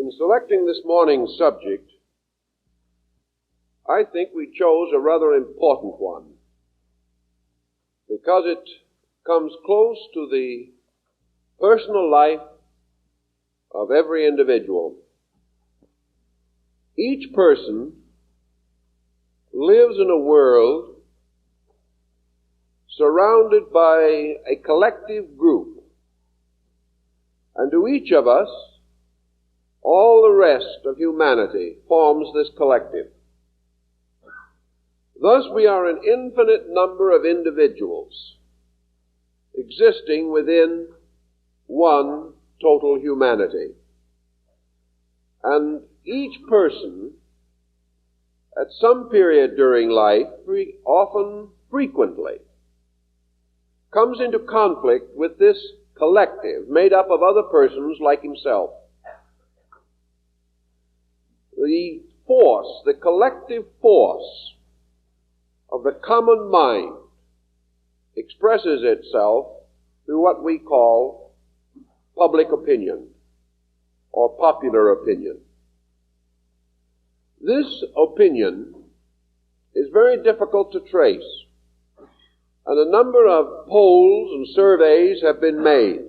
In selecting this morning's subject, I think we chose a rather important one because it comes close to the personal life of every individual. Each person lives in a world surrounded by a collective group, and to each of us, all the rest of humanity forms this collective. Thus we are an infinite number of individuals existing within one total humanity. And each person, at some period during life, often frequently, comes into conflict with this collective made up of other persons like himself. The force, the collective force of the common mind expresses itself through what we call public opinion or popular opinion. This opinion is very difficult to trace, and a number of polls and surveys have been made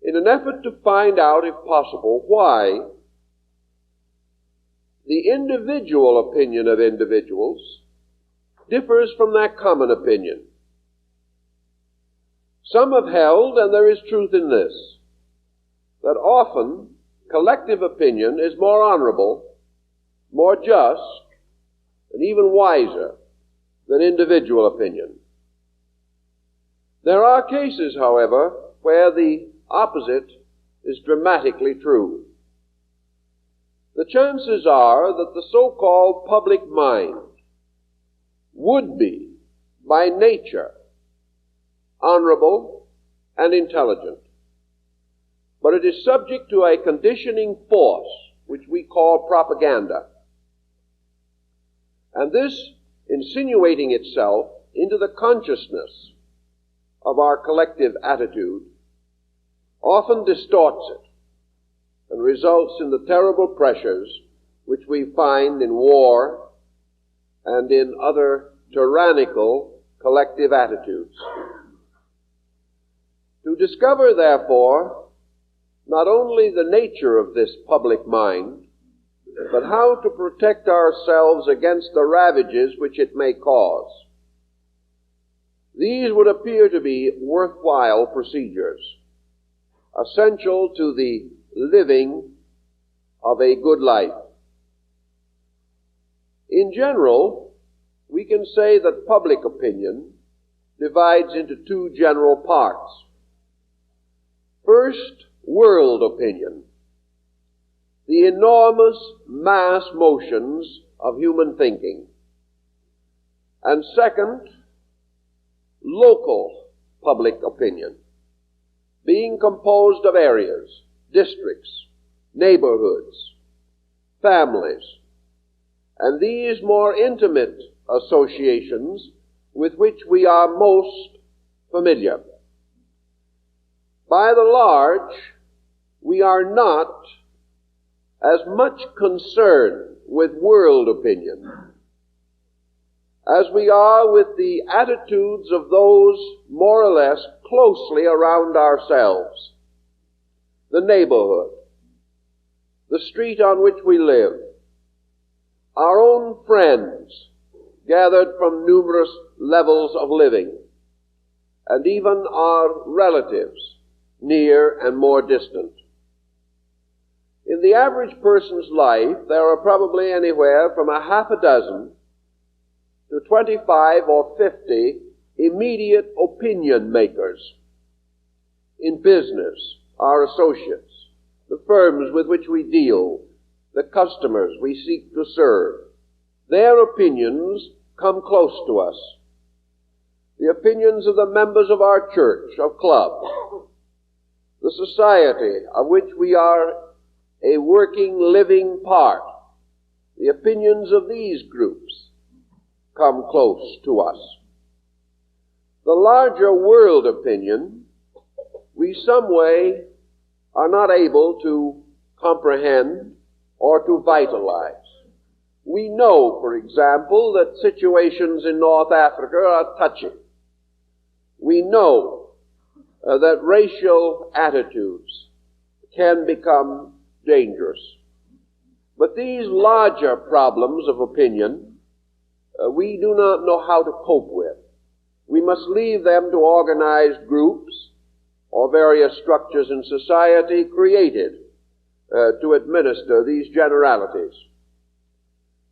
in an effort to find out, if possible, why the individual opinion of individuals differs from that common opinion. Some have held, and there is truth in this, that often collective opinion is more honorable, more just, and even wiser than individual opinion. There are cases, however, where the opposite is dramatically true. The chances are that the so-called public mind would be, by nature, honorable and intelligent. But it is subject to a conditioning force, which we call propaganda. And this, insinuating itself into the consciousness of our collective attitude, often distorts it and results in the terrible pressures which we find in war and in other tyrannical collective attitudes. To discover, therefore, not only the nature of this public mind, but how to protect ourselves against the ravages which it may cause, these would appear to be worthwhile procedures, essential to the living of a good life. In general, we can say that public opinion divides into two general parts. First, world opinion, the enormous mass motions of human thinking. And second, local public opinion, being composed of areas, districts, neighborhoods, families, and these more intimate associations with which we are most familiar. By the large, we are not as much concerned with world opinion as we are with the attitudes of those more or less closely around ourselves. The neighborhood, the street on which we live, our own friends gathered from numerous levels of living, and even our relatives, near and more distant. In the average person's life, there are probably anywhere from a half a dozen to 25 or 50 immediate opinion makers. In business, our associates, the firms with which we deal, the customers we seek to serve, their opinions come close to us. The opinions of the members of our church or club, the society of which we are a working, living part, the opinions of these groups come close to us. The larger world opinion, we some way are not able to comprehend, or to vitalize. We know, for example, that situations in North Africa are touchy. We know that racial attitudes can become dangerous. But these larger problems of opinion, we do not know how to cope with. We must leave them to organized groups or various structures in society created to administer these generalities.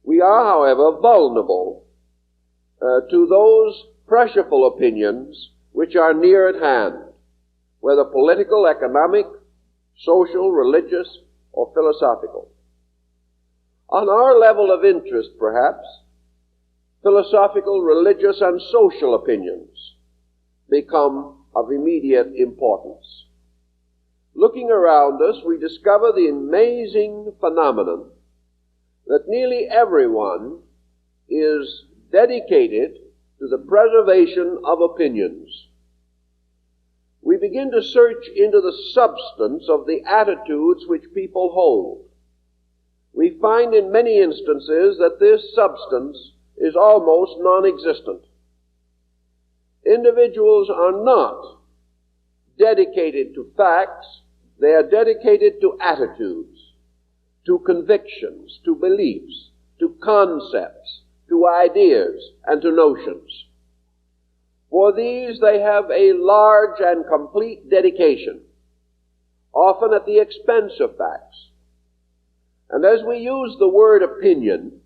We are, however, vulnerable to those pressureful opinions which are near at hand, whether political, economic, social, religious, or philosophical. On our level of interest, perhaps, philosophical, religious, and social opinions become of immediate importance. Looking around us, we discover the amazing phenomenon that nearly everyone is dedicated to the preservation of opinions. We begin to search into the substance of the attitudes which people hold. We find in many instances that this substance is almost non-existent. Individuals are not dedicated to facts, they are dedicated to attitudes, to convictions, to beliefs, to concepts, to ideas, and to notions. For these they have a large and complete dedication, often at the expense of facts. And as we use the word opinion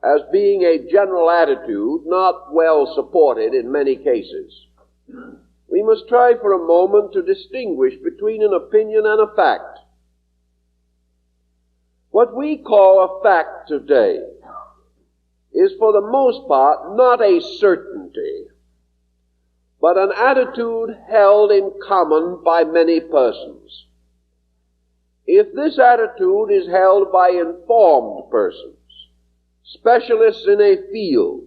as being a general attitude not well supported in many cases, we must try for a moment to distinguish between an opinion and a fact. What we call a fact today is for the most part not a certainty, but an attitude held in common by many persons. If this attitude is held by informed persons, specialists in a field,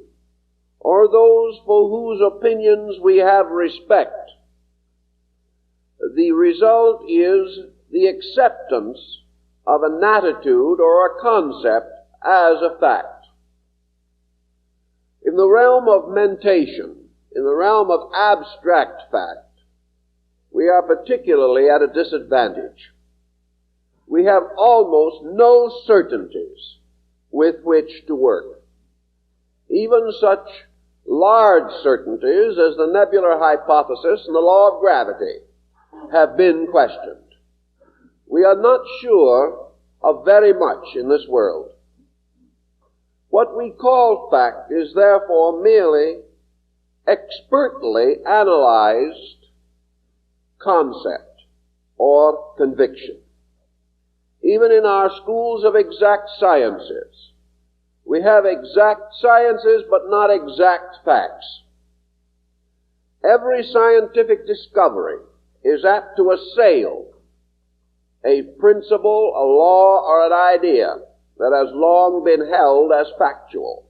or those for whose opinions we have respect, the result is the acceptance of an attitude or a concept as a fact. In the realm of mentation, in the realm of abstract fact, we are particularly at a disadvantage. We have almost no certainties with which to work. Even such large certainties as the nebular hypothesis and the law of gravity have been questioned. We are not sure of very much in this world. What we call fact is therefore merely expertly analyzed concept or conviction. Even in our schools of exact sciences, we have exact sciences but not exact facts. Every scientific discovery is apt to assail a principle, a law, or an idea that has long been held as factual.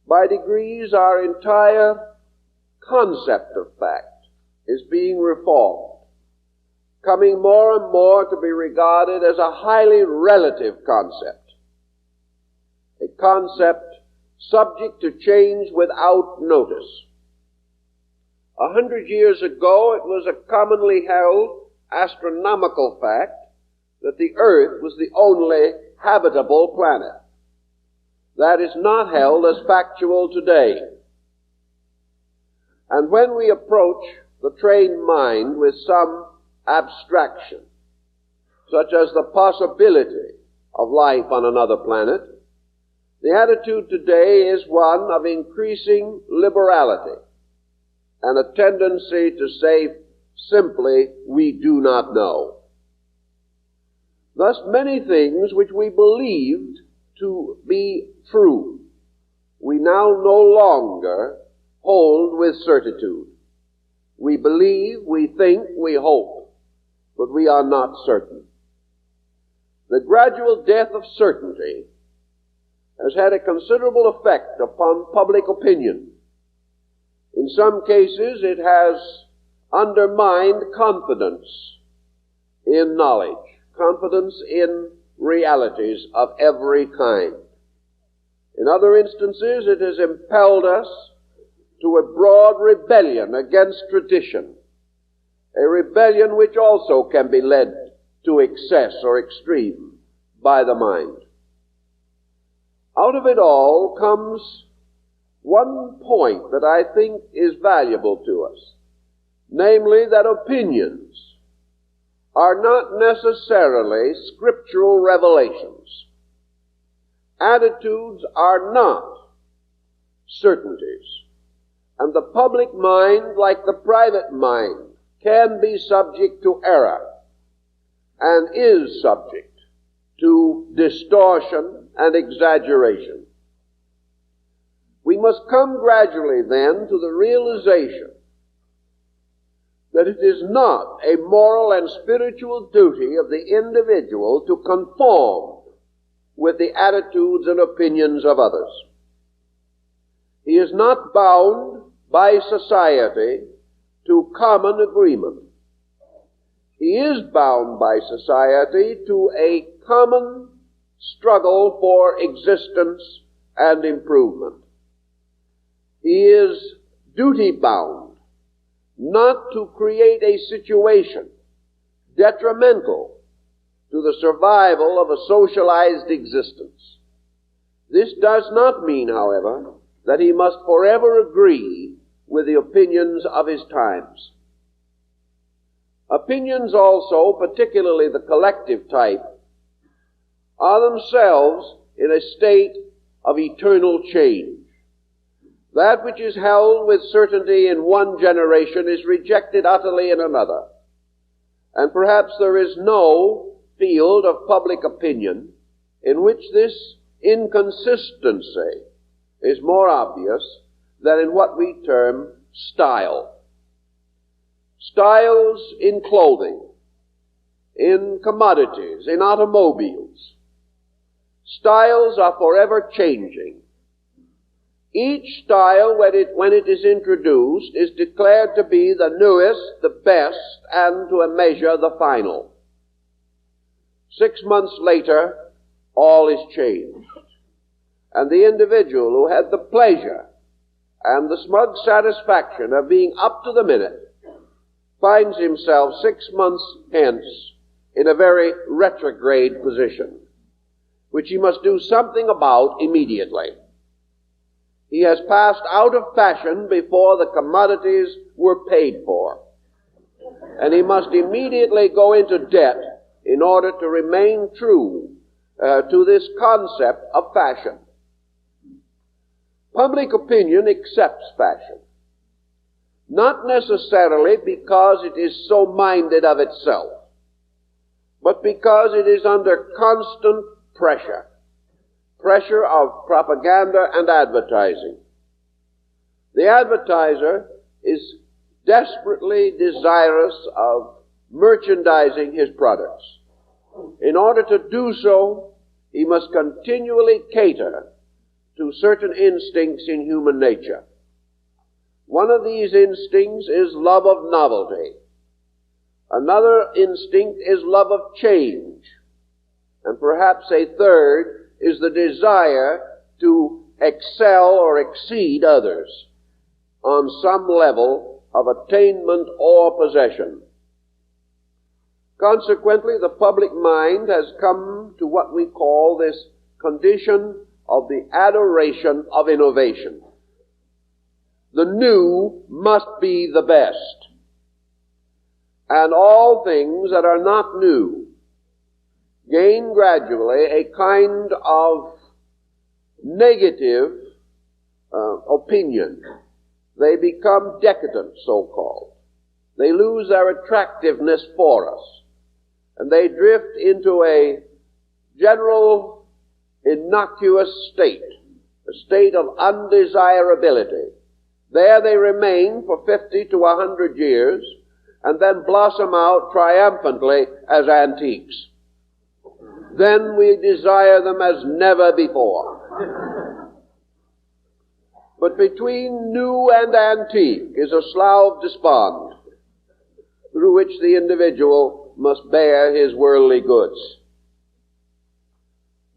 By degrees, our entire concept of fact is being reformed, coming more and more to be regarded as a highly relative concept, a concept subject to change without notice. 100 years ago, it was a commonly held astronomical fact that the Earth was the only habitable planet. That is not held as factual today. And when we approach the trained mind with some abstraction, such as the possibility of life on another planet, the attitude today is one of increasing liberality and a tendency to say simply, we do not know. Thus, many things which we believed to be true, we now no longer hold with certitude. We believe, we think, we hope, but we are not certain. The gradual death of certainty has had a considerable effect upon public opinion. In some cases, it has undermined confidence in knowledge. confidence in realities of every kind. In other instances, it has impelled us to a broad rebellion against tradition, a rebellion which also can be led to excess or extreme by the mind. Out of it all comes one point that I think is valuable to us, namely that opinions are not necessarily scriptural revelations. Attitudes are not certainties. And the public mind, like the private mind, can be subject to error and is subject to distortion and exaggeration. We must come gradually then to the realization that it is not a moral and spiritual duty of the individual to conform with the attitudes and opinions of others. He is not bound by society to common agreement. He is bound by society to a common struggle for existence and improvement. He is duty-bound not to create a situation detrimental to the survival of a socialized existence. This does not mean, however, that he must forever agree with the opinions of his times. Opinions also, particularly the collective type, are themselves in a state of eternal change. That which is held with certainty in one generation is rejected utterly in another. And perhaps there is no field of public opinion in which this inconsistency is more obvious than in what we term style. Styles in clothing, in commodities, in automobiles. Styles are forever changing. Each style, when it is introduced, is declared to be the newest, the best, and to a measure the final. 6 months later, all is changed. And the individual who had the pleasure and the smug satisfaction of being up to the minute finds himself 6 months hence in a very retrograde position, which he must do something about immediately. He has passed out of fashion before the commodities were paid for, and he must immediately go into debt in order to remain true to this concept of fashion. Public opinion accepts fashion, not necessarily because it is so minded of itself, but because it is under constant pressure of propaganda and advertising. The advertiser is desperately desirous of merchandising his products. In order to do so, he must continually cater to certain instincts in human nature. One of these instincts is love of novelty. Another instinct is love of change. And perhaps a third is the desire to excel or exceed others on some level of attainment or possession. Consequently, the public mind has come to what we call this condition of the adoration of innovation. The new must be the best, and all things that are not new gain gradually a kind of negative opinion. They become decadent, so-called. They lose their attractiveness for us, and they drift into a general innocuous state, a state of undesirability. There they remain for 50 to 100 years, and then blossom out triumphantly as antiques. Then we desire them as never before. But between new and antique is a slough of despond through which the individual must bear his worldly goods.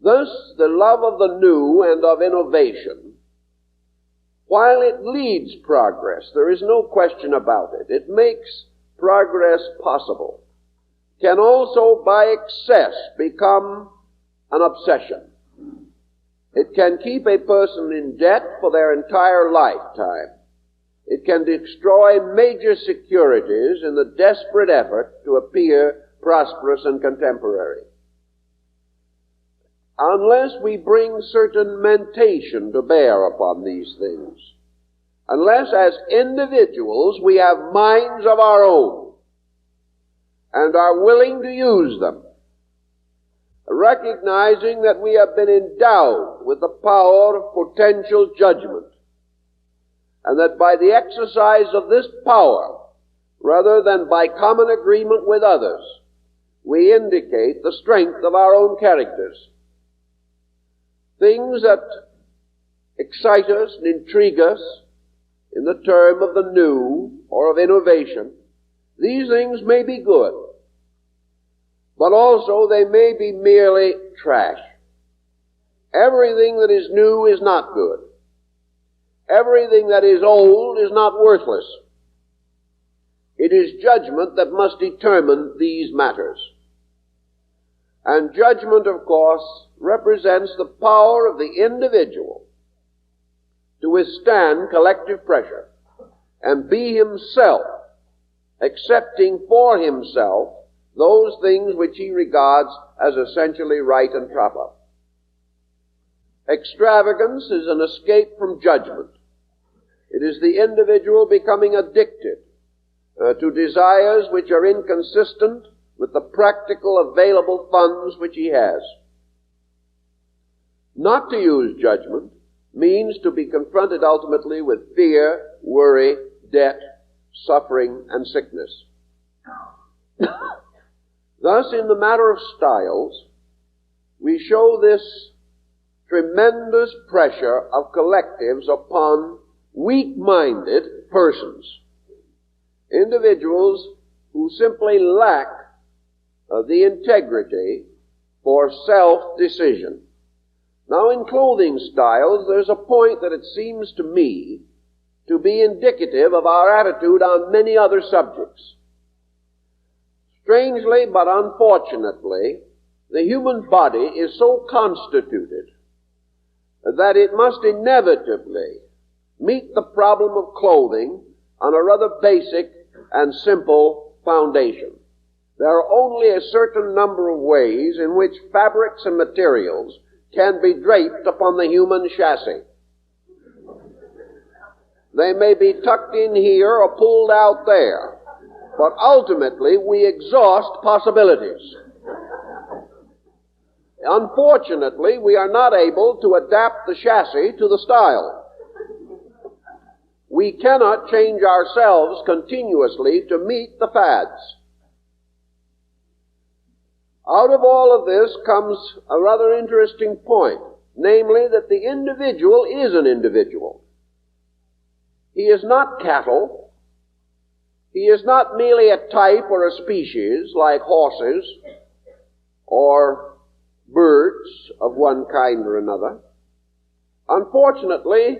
Thus, the love of the new and of innovation, while it leads progress, there is no question about it, it makes progress possible, can also by excess become an obsession. It can keep a person in debt for their entire lifetime. It can destroy major securities in the desperate effort to appear prosperous and contemporary. Unless we bring certain mentation to bear upon these things, unless as individuals we have minds of our own and are willing to use them, recognizing that we have been endowed with the power of potential judgment, and that by the exercise of this power, rather than by common agreement with others, we indicate the strength of our own characters. Things that excite us and intrigue us in the term of the new or of innovation, these things may be good, but also they may be merely trash. Everything that is new is not good. Everything that is old is not worthless. It is judgment that must determine these matters. And judgment, of course, represents the power of the individual to withstand collective pressure and be himself accepting for himself those things which he regards as essentially right and proper. Extravagance is an escape from judgment. It is the individual becoming addicted to desires which are inconsistent with the practical available funds which he has. Not to use judgment means to be confronted ultimately with fear, worry, debt, suffering, and sickness. Thus, in the matter of styles, we show this tremendous pressure of collectives upon weak-minded persons, individuals who simply lack the integrity for self-decision. Now, in clothing styles, there's a point that it seems to me to be indicative of our attitude on many other subjects. Strangely, but unfortunately, the human body is so constituted that it must inevitably meet the problem of clothing on a rather basic and simple foundation. There are only a certain number of ways in which fabrics and materials can be draped upon the human chassis. They may be tucked in here or pulled out there, but ultimately we exhaust possibilities. Unfortunately, we are not able to adapt the chassis to the style. We cannot change ourselves continuously to meet the fads. Out of all of this comes a rather interesting point, namely that the individual is an individual. He is not cattle. He is not merely a type or a species like horses or birds of one kind or another. Unfortunately,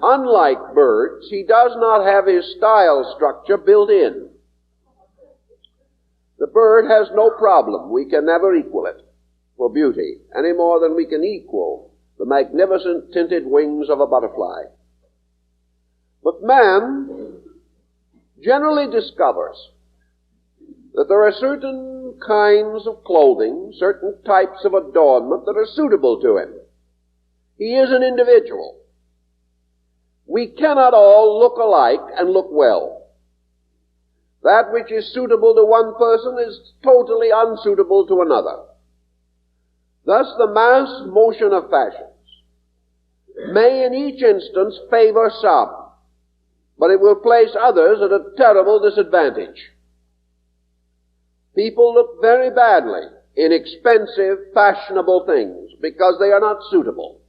unlike birds, he does not have his style structure built in. The bird has no problem. We can never equal it for beauty, any more than we can equal the magnificent tinted wings of a butterfly. But man generally discovers that there are certain kinds of clothing, certain types of adornment that are suitable to him. He is an individual. We cannot all look alike and look well. That which is suitable to one person is totally unsuitable to another. Thus, the mass motion of fashions may in each instance favor some, but it will place others at a terrible disadvantage. People look very badly in expensive, fashionable things because they are not suitable.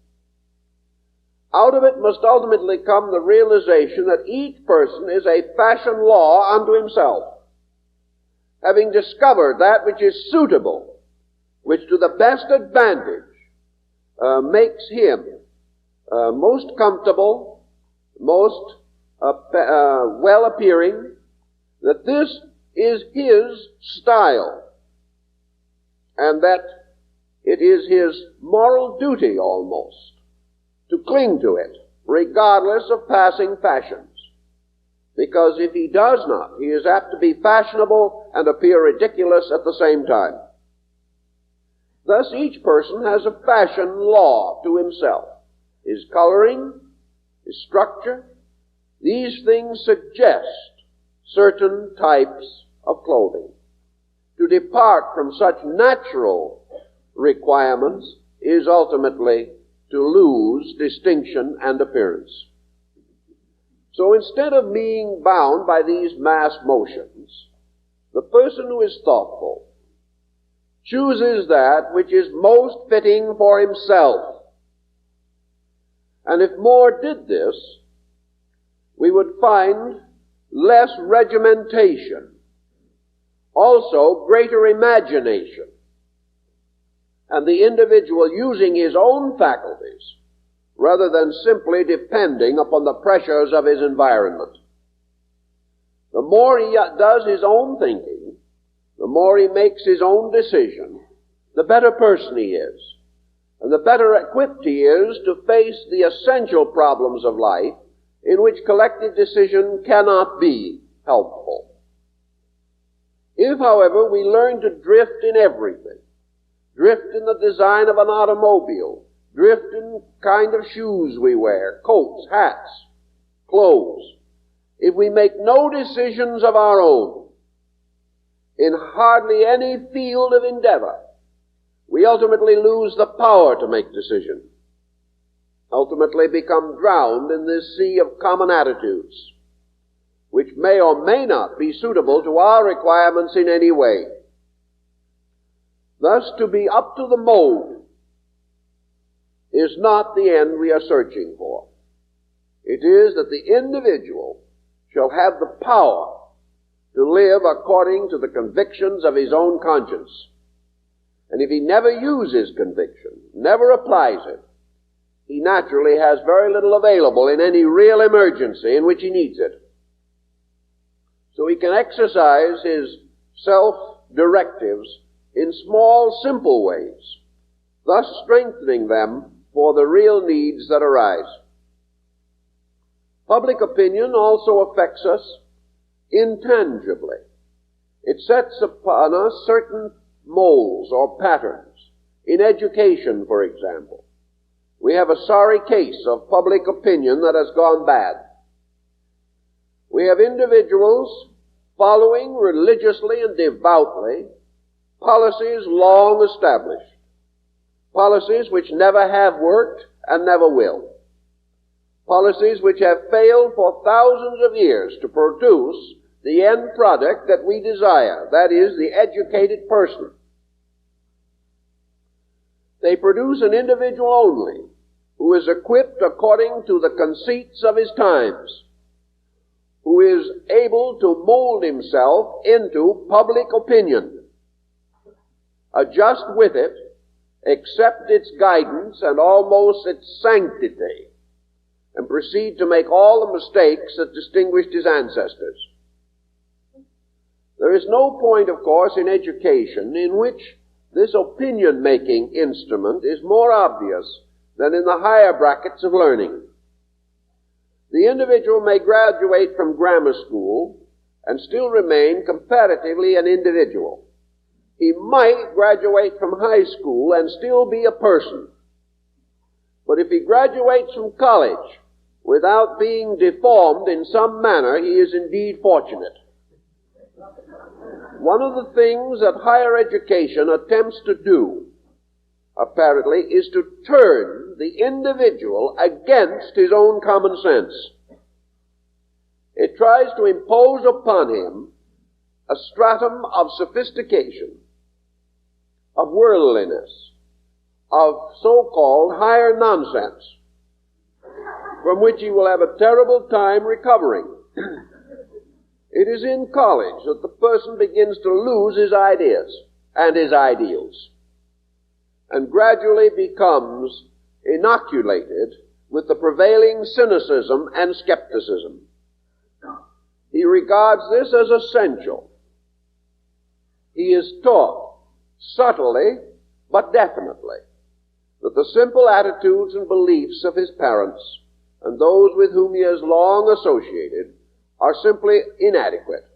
Out of it must ultimately come the realization that each person is a fashion law unto himself, having discovered that which is suitable, which to the best advantage makes him most comfortable, most well-appearing, that this is his style, and that it is his moral duty almost to cling to it, regardless of passing fashions. Because if he does not, he is apt to be fashionable and appear ridiculous at the same time. Thus each person has a fashion law to himself. His coloring, his structure, these things suggest certain types of clothing. To depart from such natural requirements is ultimately to lose distinction and appearance. So instead of being bound by these mass motions, the person who is thoughtful chooses that which is most fitting for himself. And if more did this, we would find less regimentation, also greater imagination, and the individual using his own faculties rather than simply depending upon the pressures of his environment. The more he does his own thinking, the more he makes his own decision, the better person he is, and the better equipped he is to face the essential problems of life in which collective decision cannot be helpful. If, however, we learn to drift in everything, drift in the design of an automobile, drift in kind of shoes we wear, coats, hats, clothes, if we make no decisions of our own in hardly any field of endeavor, we ultimately lose the power to make decisions, ultimately become drowned in this sea of common attitudes, which may or may not be suitable to our requirements in any way. Thus, to be up to the mold is not the end we are searching for. It is that the individual shall have the power to live according to the convictions of his own conscience. And if he never uses conviction, never applies it, he naturally has very little available in any real emergency in which he needs it. So he can exercise his self-directives in small, simple ways, thus strengthening them for the real needs that arise. Public opinion also affects us intangibly. It sets upon us certain molds or patterns. In education, for example, we have a sorry case of public opinion that has gone bad. We have individuals following religiously and devoutly policies long established, policies which never have worked and never will, policies which have failed for thousands of years to produce the end product that we desire, that is, the educated person. They produce an individual only who is equipped according to the conceits of his times, who is able to mold himself into public opinion, adjust with it, accept its guidance and almost its sanctity, and proceed to make all the mistakes that distinguished his ancestors. There is no point, of course, in education in which this opinion-making instrument is more obvious than in the higher brackets of learning. The individual may graduate from grammar school and still remain comparatively an individual. He might graduate from high school and still be a person. But if he graduates from college without being deformed in some manner, he is indeed fortunate. One of the things that higher education attempts to do, apparently, is to turn the individual against his own common sense. It tries to impose upon him a stratum of sophistication, of worldliness, of so-called higher nonsense, from which he will have a terrible time recovering. It is in college that the person begins to lose his ideas and his ideals, and gradually becomes inoculated with the prevailing cynicism and skepticism. He regards this as essential. He is taught, subtly but definitely, that the simple attitudes and beliefs of his parents and those with whom he has long associated are simply inadequate,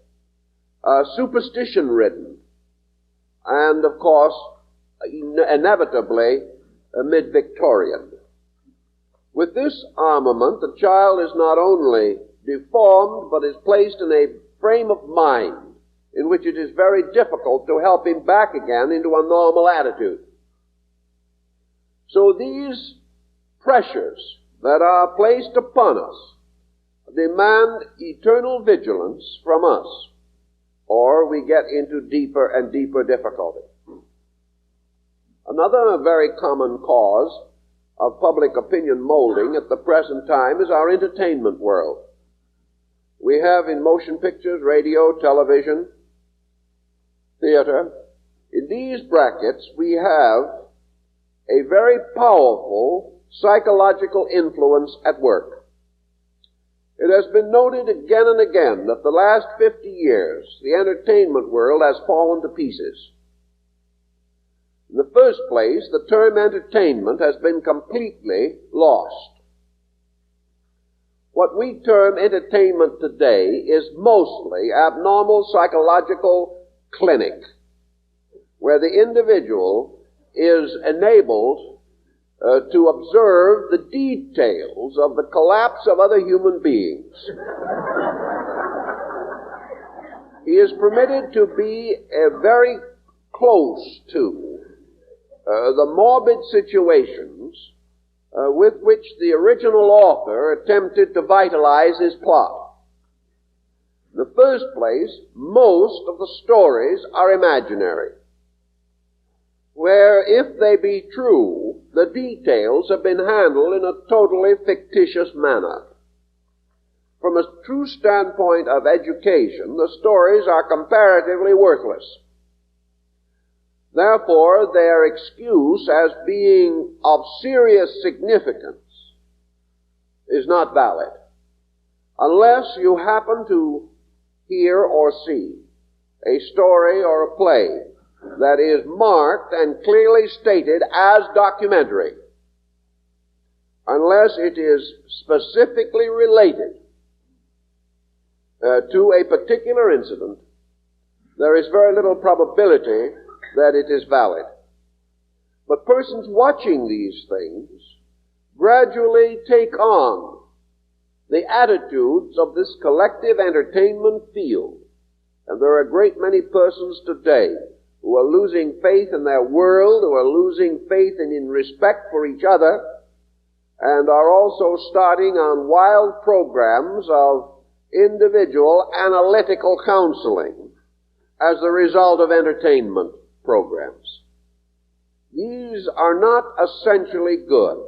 superstition-ridden, and, of course, inevitably mid-Victorian. With this armament, the child is not only deformed, but is placed in a frame of mind in which it is very difficult to help him back again into a normal attitude. So these pressures that are placed upon us demand eternal vigilance from us, or we get into deeper and deeper difficulty. Another very common cause of public opinion molding at the present time is our entertainment world. We have in motion pictures, radio, television, theater. In these brackets, we have a very powerful psychological influence at work. It has been noted again and again that the last 50 years, the entertainment world has fallen to pieces. In the first place, the term entertainment has been completely lost. What we term entertainment today is mostly abnormal psychological clinic, where the individual is enabled to observe the details of the collapse of other human beings. He is permitted to be very close to the morbid situations with which the original author attempted to vitalize his plot. In the first place, most of the stories are imaginary, where, if they be true, the details have been handled in a totally fictitious manner. From a true standpoint of education, the stories are comparatively worthless. Therefore, their excuse as being of serious significance is not valid, unless you happen to hear or see a story or a play that is marked and clearly stated as documentary, unless it is specifically related to a particular incident. There is very little probability that it is valid. But persons watching these things gradually take on the attitudes of this collective entertainment field. And there are a great many persons today who are losing faith in their world, who are losing faith in respect for each other, and are also starting on wild programs of individual analytical counseling as the result of entertainment programs. These are not essentially good.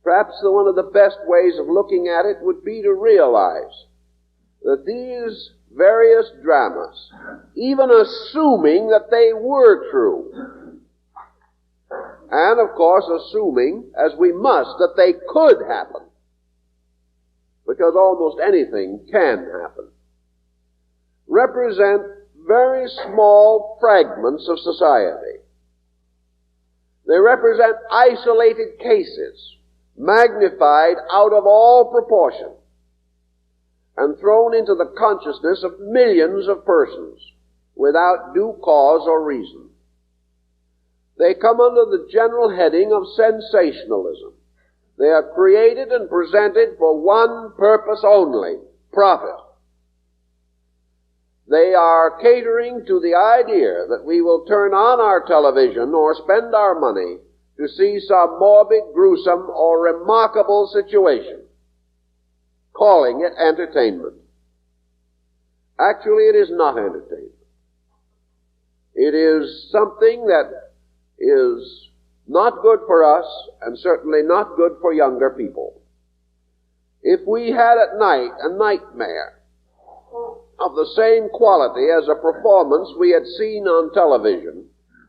Perhaps one of the best ways of looking at it would be to realize that these various dramas, even assuming that they were true, and of course assuming, as we must, that they could happen, because almost anything can happen, represent very small fragments of society. They represent isolated cases, magnified out of all proportion, and thrown into the consciousness of millions of persons without due cause or reason. They come under the general heading of sensationalism. They are created and presented for one purpose only: profit. They are catering to the idea that we will turn on our television or spend our money to see some morbid, gruesome, or remarkable situation, calling it entertainment. Actually, it is not entertainment. It is something that is not good for us, and certainly not good for younger people. If we had at night a nightmare of the same quality as a performance we had seen on television,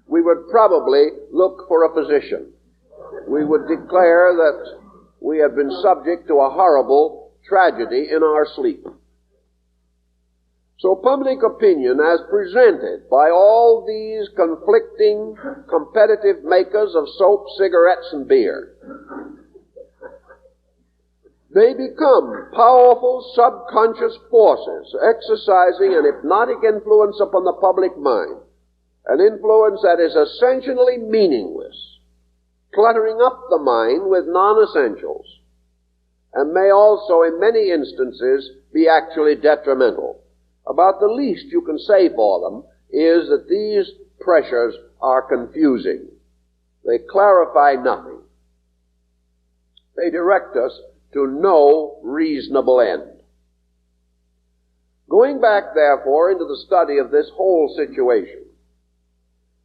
we would probably look for a physician. We would declare that we had been subject to a horrible tragedy in our sleep. So public opinion, as presented by all these conflicting, competitive makers of soap, cigarettes, and beer, they become powerful subconscious forces exercising an hypnotic influence upon the public mind, an influence that is essentially meaningless, cluttering up the mind with non-essentials, and may also in many instances be actually detrimental. About the least you can say for them is that these pressures are confusing. They clarify nothing. They direct us to no reasonable end. Going back, therefore, into the study of this whole situation,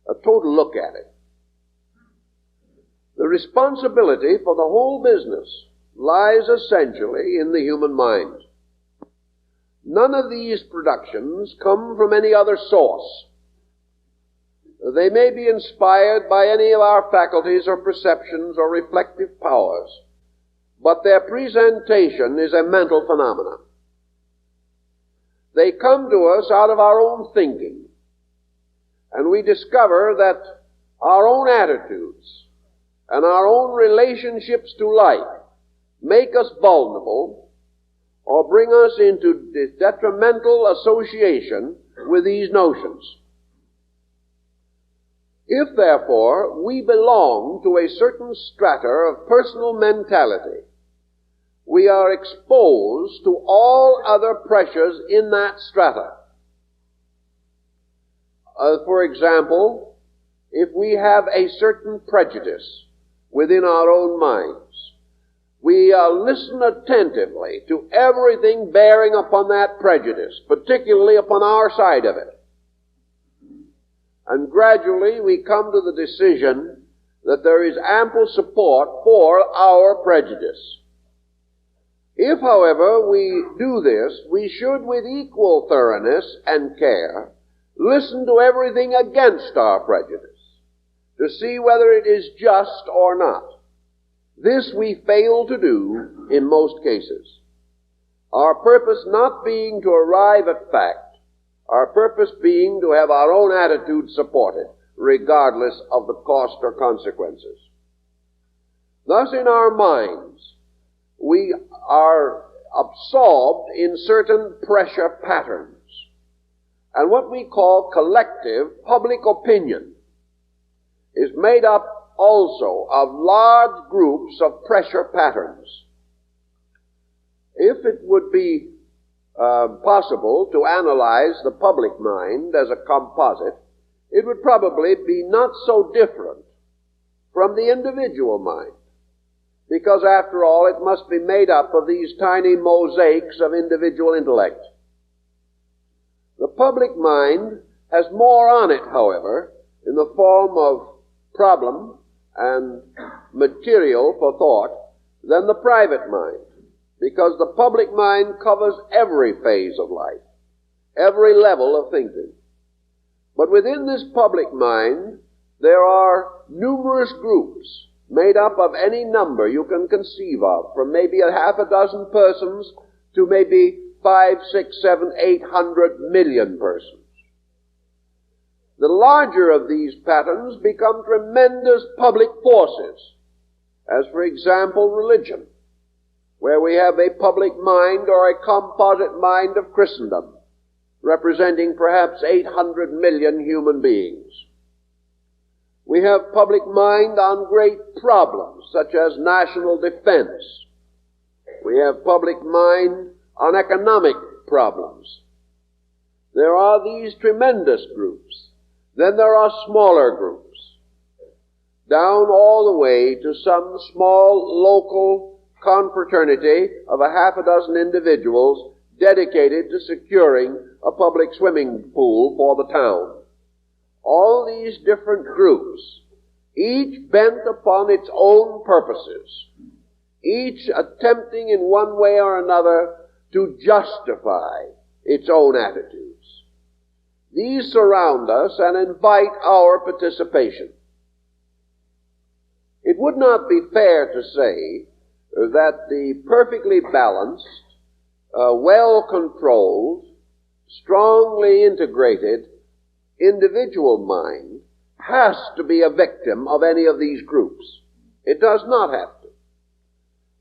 a total look at it, the responsibility for the whole business lies essentially in the human mind. None of these productions come from any other source. They may be inspired by any of our faculties or perceptions or reflective powers, but their presentation is a mental phenomenon. They come to us out of our own thinking, and we discover that our own attitudes and our own relationships to life make us vulnerable or bring us into detrimental association with these notions. If, therefore, we belong to a certain strata of personal mentality, we are exposed to all other pressures in that strata. For example, if we have a certain prejudice within our own minds, we listen attentively to everything bearing upon that prejudice, particularly upon our side of it. And gradually we come to the decision that there is ample support for our prejudice. If, however, we do this, we should with equal thoroughness and care listen to everything against our prejudice to see whether it is just or not. This we fail to do in most cases. Our purpose not being to arrive at fact, our purpose being to have our own attitude supported, regardless of the cost or consequences. Thus, in our minds, we are absorbed in certain pressure patterns, and what we call collective public opinion is made up also of large groups of pressure patterns. If it would be possible to analyze the public mind as a composite, it would probably be not so different from the individual mind, because after all it must be made up of these tiny mosaics of individual intellect. The public mind has more on it, however, in the form of problem and material for thought than the private mind, because the public mind covers every phase of life, every level of thinking. But within this public mind, there are numerous groups made up of any number you can conceive of, from maybe a half a dozen persons to maybe 5, 6, 7, 800 million persons. The larger of these patterns become tremendous public forces, as for example religion, where we have a public mind or a composite mind of Christendom, representing perhaps 800 million human beings. We have public mind on great problems, such as national defense. We have public mind on economic problems. There are these tremendous groups. Then there are smaller groups, down all the way to some small local confraternity of a half a dozen individuals dedicated to securing a public swimming pool for the town. All these different groups, each bent upon its own purposes, each attempting in one way or another to justify its own attitudes. These surround us and invite our participation. It would not be fair to say that the perfectly balanced, well-controlled, strongly integrated individual mind has to be a victim of any of these groups. It does not have to.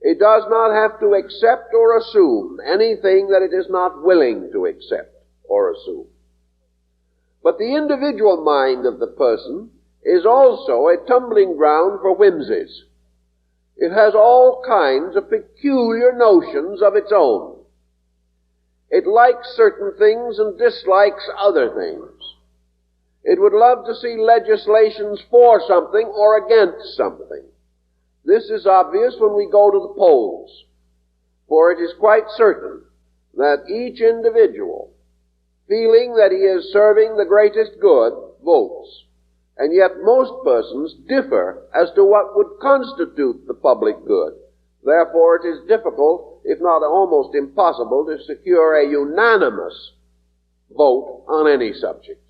It does not have to accept or assume anything that it is not willing to accept or assume. But the individual mind of the person is also a tumbling ground for whimsies. It has all kinds of peculiar notions of its own. It likes certain things and dislikes other things. It would love to see legislations for something or against something. This is obvious when we go to the polls, for it is quite certain that each individual, feeling that he is serving the greatest good, votes. And yet most persons differ as to what would constitute the public good. Therefore it is difficult, if not almost impossible, to secure a unanimous vote on any subject.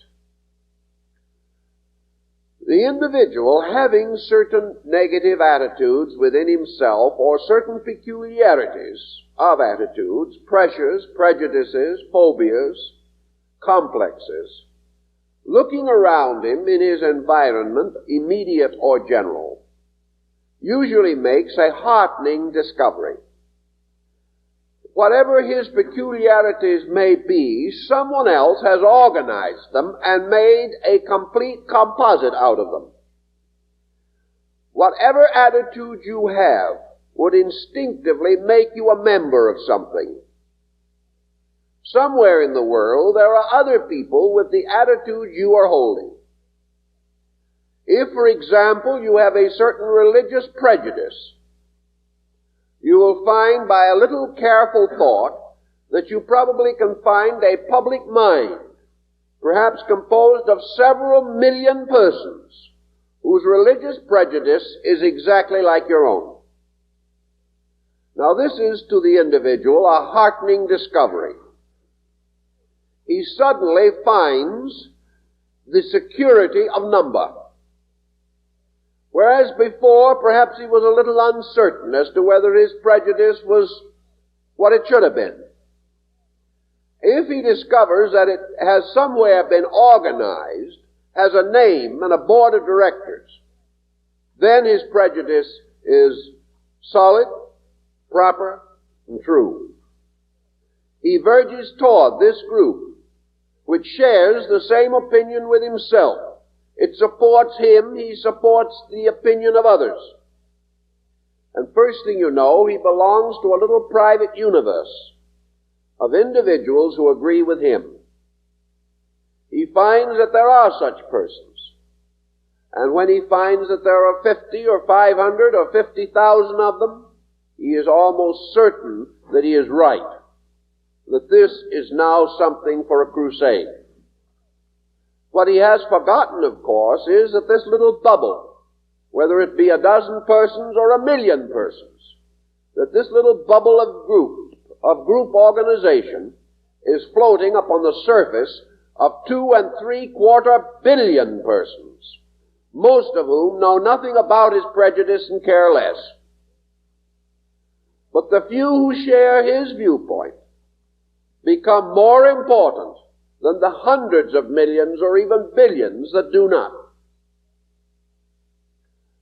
The individual, having certain negative attitudes within himself or certain peculiarities of attitudes, pressures, prejudices, phobias, complexes, looking around him in his environment, immediate or general, usually makes a heartening discovery. Whatever his peculiarities may be, someone else has organized them and made a complete composite out of them. Whatever attitude you have would instinctively make you a member of something. Somewhere in the world there are other people with the attitude you are holding. If, for example, you have a certain religious prejudice, you will find by a little careful thought that you probably can find a public mind, perhaps composed of several million persons, whose religious prejudice is exactly like your own. Now this is to the individual a heartening discovery. He suddenly finds the security of number. Whereas before, perhaps he was a little uncertain as to whether his prejudice was what it should have been. If he discovers that it has somewhere been organized, has a name and a board of directors, then his prejudice is solid, proper, and true. He verges toward this group, which shares the same opinion with himself. It supports him, he supports the opinion of others. And first thing you know, he belongs to a little private universe of individuals who agree with him. He finds that there are such persons. And when he finds that there are 50 or 500 or 50,000 of them, he is almost certain that he is right, that this is now something for a crusade. What he has forgotten, of course, is that this little bubble, whether it be a dozen persons or a million persons, that this little bubble of group organization is floating upon the surface of 2 3/4 billion persons, most of whom know nothing about his prejudice and care less. But the few who share his viewpoint become more important than the hundreds of millions or even billions that do not.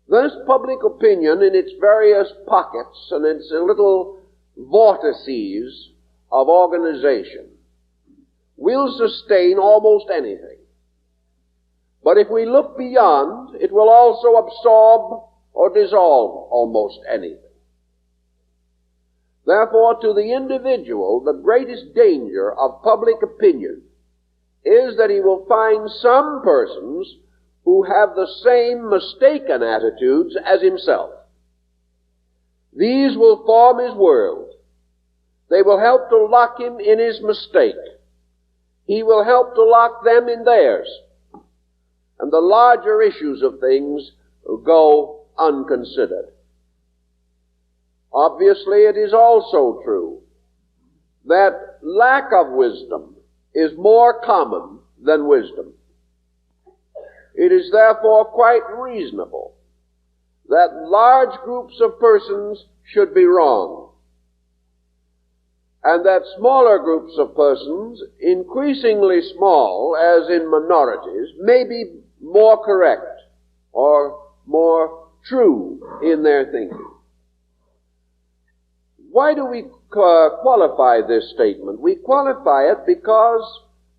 Thus, public opinion in its various pockets and its little vortices of organization will sustain almost anything. But if we look beyond, it will also absorb or dissolve almost anything. Therefore, to the individual, the greatest danger of public opinion is that he will find some persons who have the same mistaken attitudes as himself. These will form his world. They will help to lock him in his mistake. He will help to lock them in theirs. And the larger issues of things go unconsidered. Obviously, it is also true that lack of wisdom is more common than wisdom. It is therefore quite reasonable that large groups of persons should be wrong, and that smaller groups of persons, increasingly small, as in minorities, may be more correct or more true in their thinking. Why do we qualify this statement? We qualify it because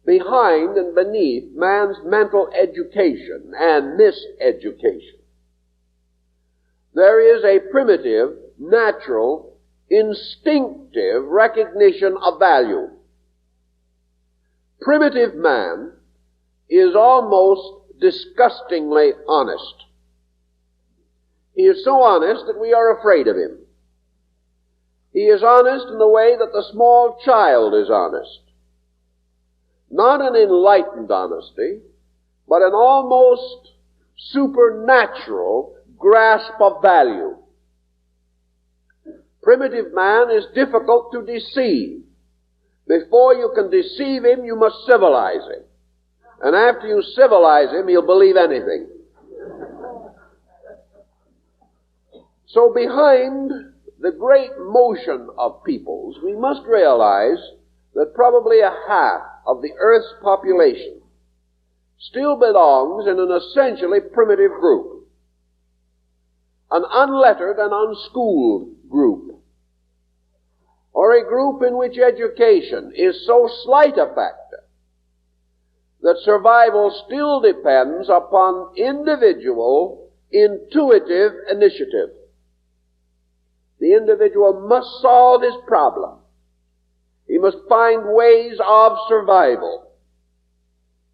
behind and beneath man's mental education and miseducation, there is a primitive, natural, instinctive recognition of value. Primitive man is almost disgustingly honest. He is so honest that we are afraid of him. He is honest in the way that the small child is honest. Not an enlightened honesty, but an almost supernatural grasp of value. Primitive man is difficult to deceive. Before you can deceive him, you must civilize him. And after you civilize him, he'll believe anything. So behind the great motion of peoples, we must realize that probably a half of the earth's population still belongs in an essentially primitive group, an unlettered and unschooled group, or a group in which education is so slight a factor that survival still depends upon individual intuitive initiative. The individual must solve his problem. He must find ways of survival.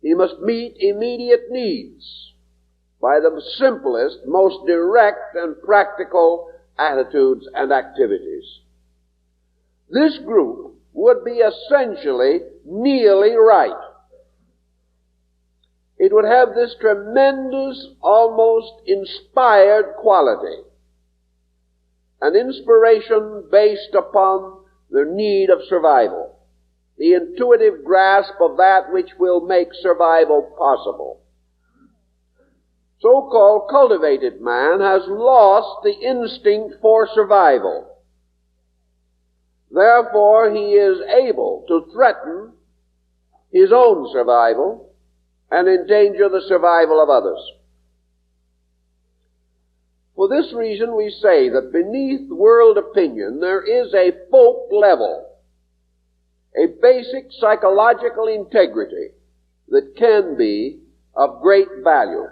He must meet immediate needs by the simplest, most direct and practical attitudes and activities. This group would be essentially nearly right. It would have this tremendous, almost inspired quality, an inspiration based upon the need of survival, the intuitive grasp of that which will make survival possible. So-called cultivated man has lost the instinct for survival. Therefore, he is able to threaten his own survival and endanger the survival of others. For this reason, we say that beneath world opinion there is a folk level, a basic psychological integrity that can be of great value.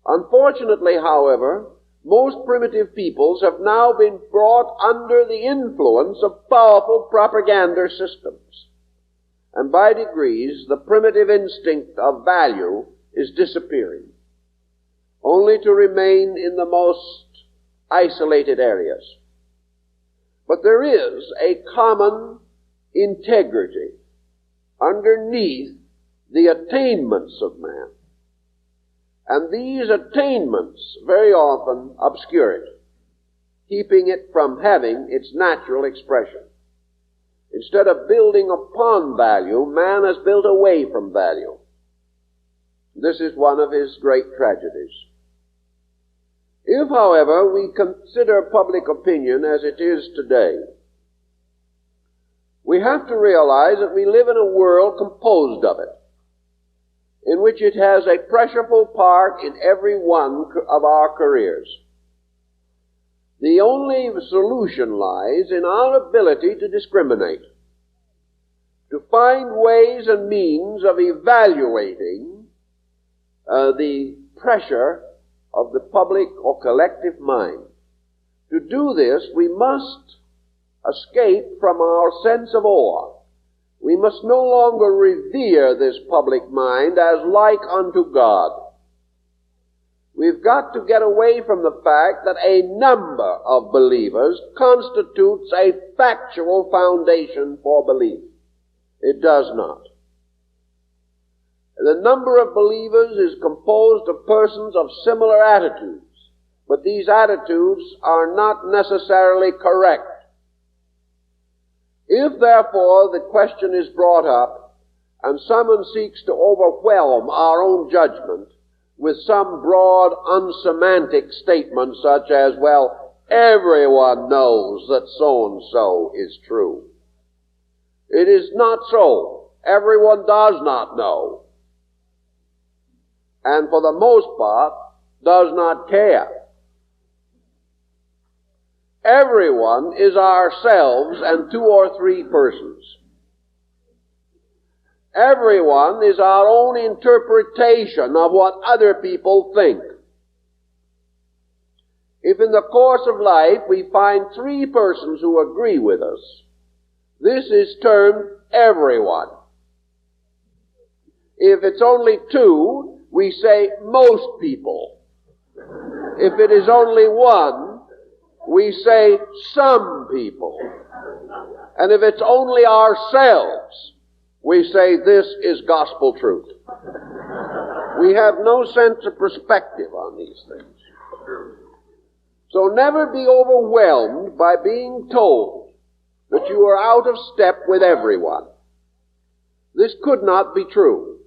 Unfortunately, however, most primitive peoples have now been brought under the influence of powerful propaganda systems, and by degrees the primitive instinct of value is disappearing, only to remain in the most isolated areas. But there is a common integrity underneath the attainments of man. And these attainments very often obscure it, keeping it from having its natural expression. Instead of building upon value, man has built away from value. This is one of his great tragedies. If, however, we consider public opinion as it is today, we have to realize that we live in a world composed of it, in which it has a pressureful part in every one of our careers. The only solution lies in our ability to discriminate, to find ways and means of evaluating the pressure of the public or collective mind. To do this, we must escape from our sense of awe. We must no longer revere this public mind as like unto God. We've got to get away from the fact that a number of believers constitutes a factual foundation for belief. It does not. The number of believers is composed of persons of similar attitudes, but these attitudes are not necessarily correct. If, therefore, the question is brought up and someone seeks to overwhelm our own judgment with some broad, unsemantic statement such as, well, everyone knows that so-and-so is true. It is not so. Everyone does not know. And for the most part, does not care. Everyone is ourselves and two or three persons. Everyone is our own interpretation of what other people think. If in the course of life we find three persons who agree with us, this is termed everyone. If it's only two, we say most people. If it is only one, we say some people. And if it's only ourselves, we say this is gospel truth. We have no sense of perspective on these things. So never be overwhelmed by being told that you are out of step with everyone. This could not be true.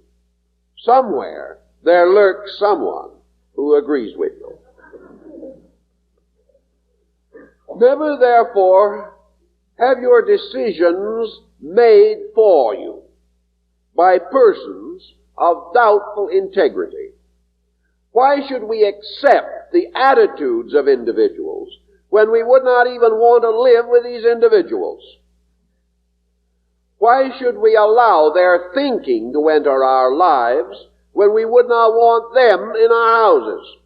Somewhere there lurks someone who agrees with you. Never, therefore, have your decisions made for you by persons of doubtful integrity. Why should we accept the attitudes of individuals when we would not even want to live with these individuals? Why should we allow their thinking to enter our lives when we would not want them in our houses?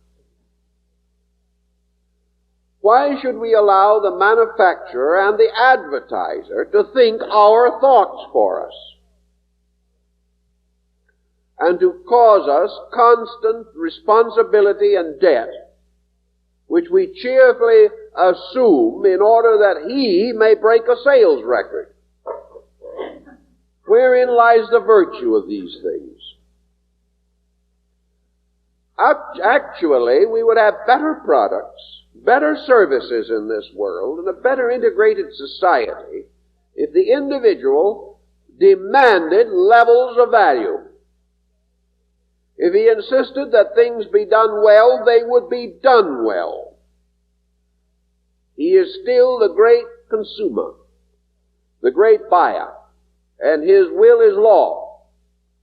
Why should we allow the manufacturer and the advertiser to think our thoughts for us and to cause us constant responsibility and debt, which we cheerfully assume in order that he may break a sales record? Wherein lies the virtue of these things? Actually, we would have better products, better services in this world, and a better integrated society if the individual demanded levels of value. If he insisted that things be done well, they would be done well. He is still the great consumer, the great buyer, and his will is law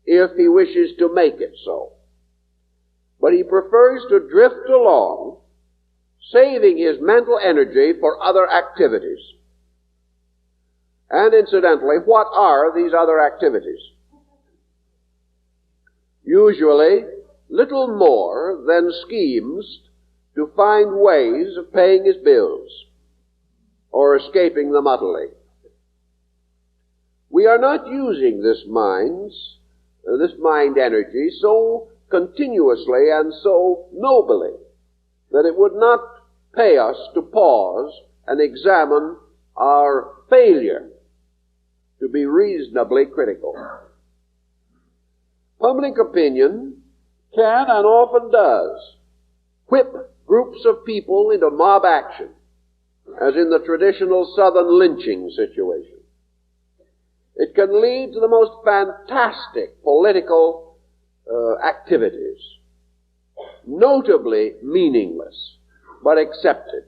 if he wishes to make it so. But he prefers to drift along, saving his mental energy for other activities. And incidentally, what are these other activities? Usually, little more than schemes to find ways of paying his bills or escaping them utterly. We are not using this mind energy so continuously and so nobly that it would not pay us to pause and examine our failure to be reasonably critical. Public opinion can and often does whip groups of people into mob action, as in the traditional Southern lynching situation. It can lead to the most fantastic political activities, notably meaningless, but accepted.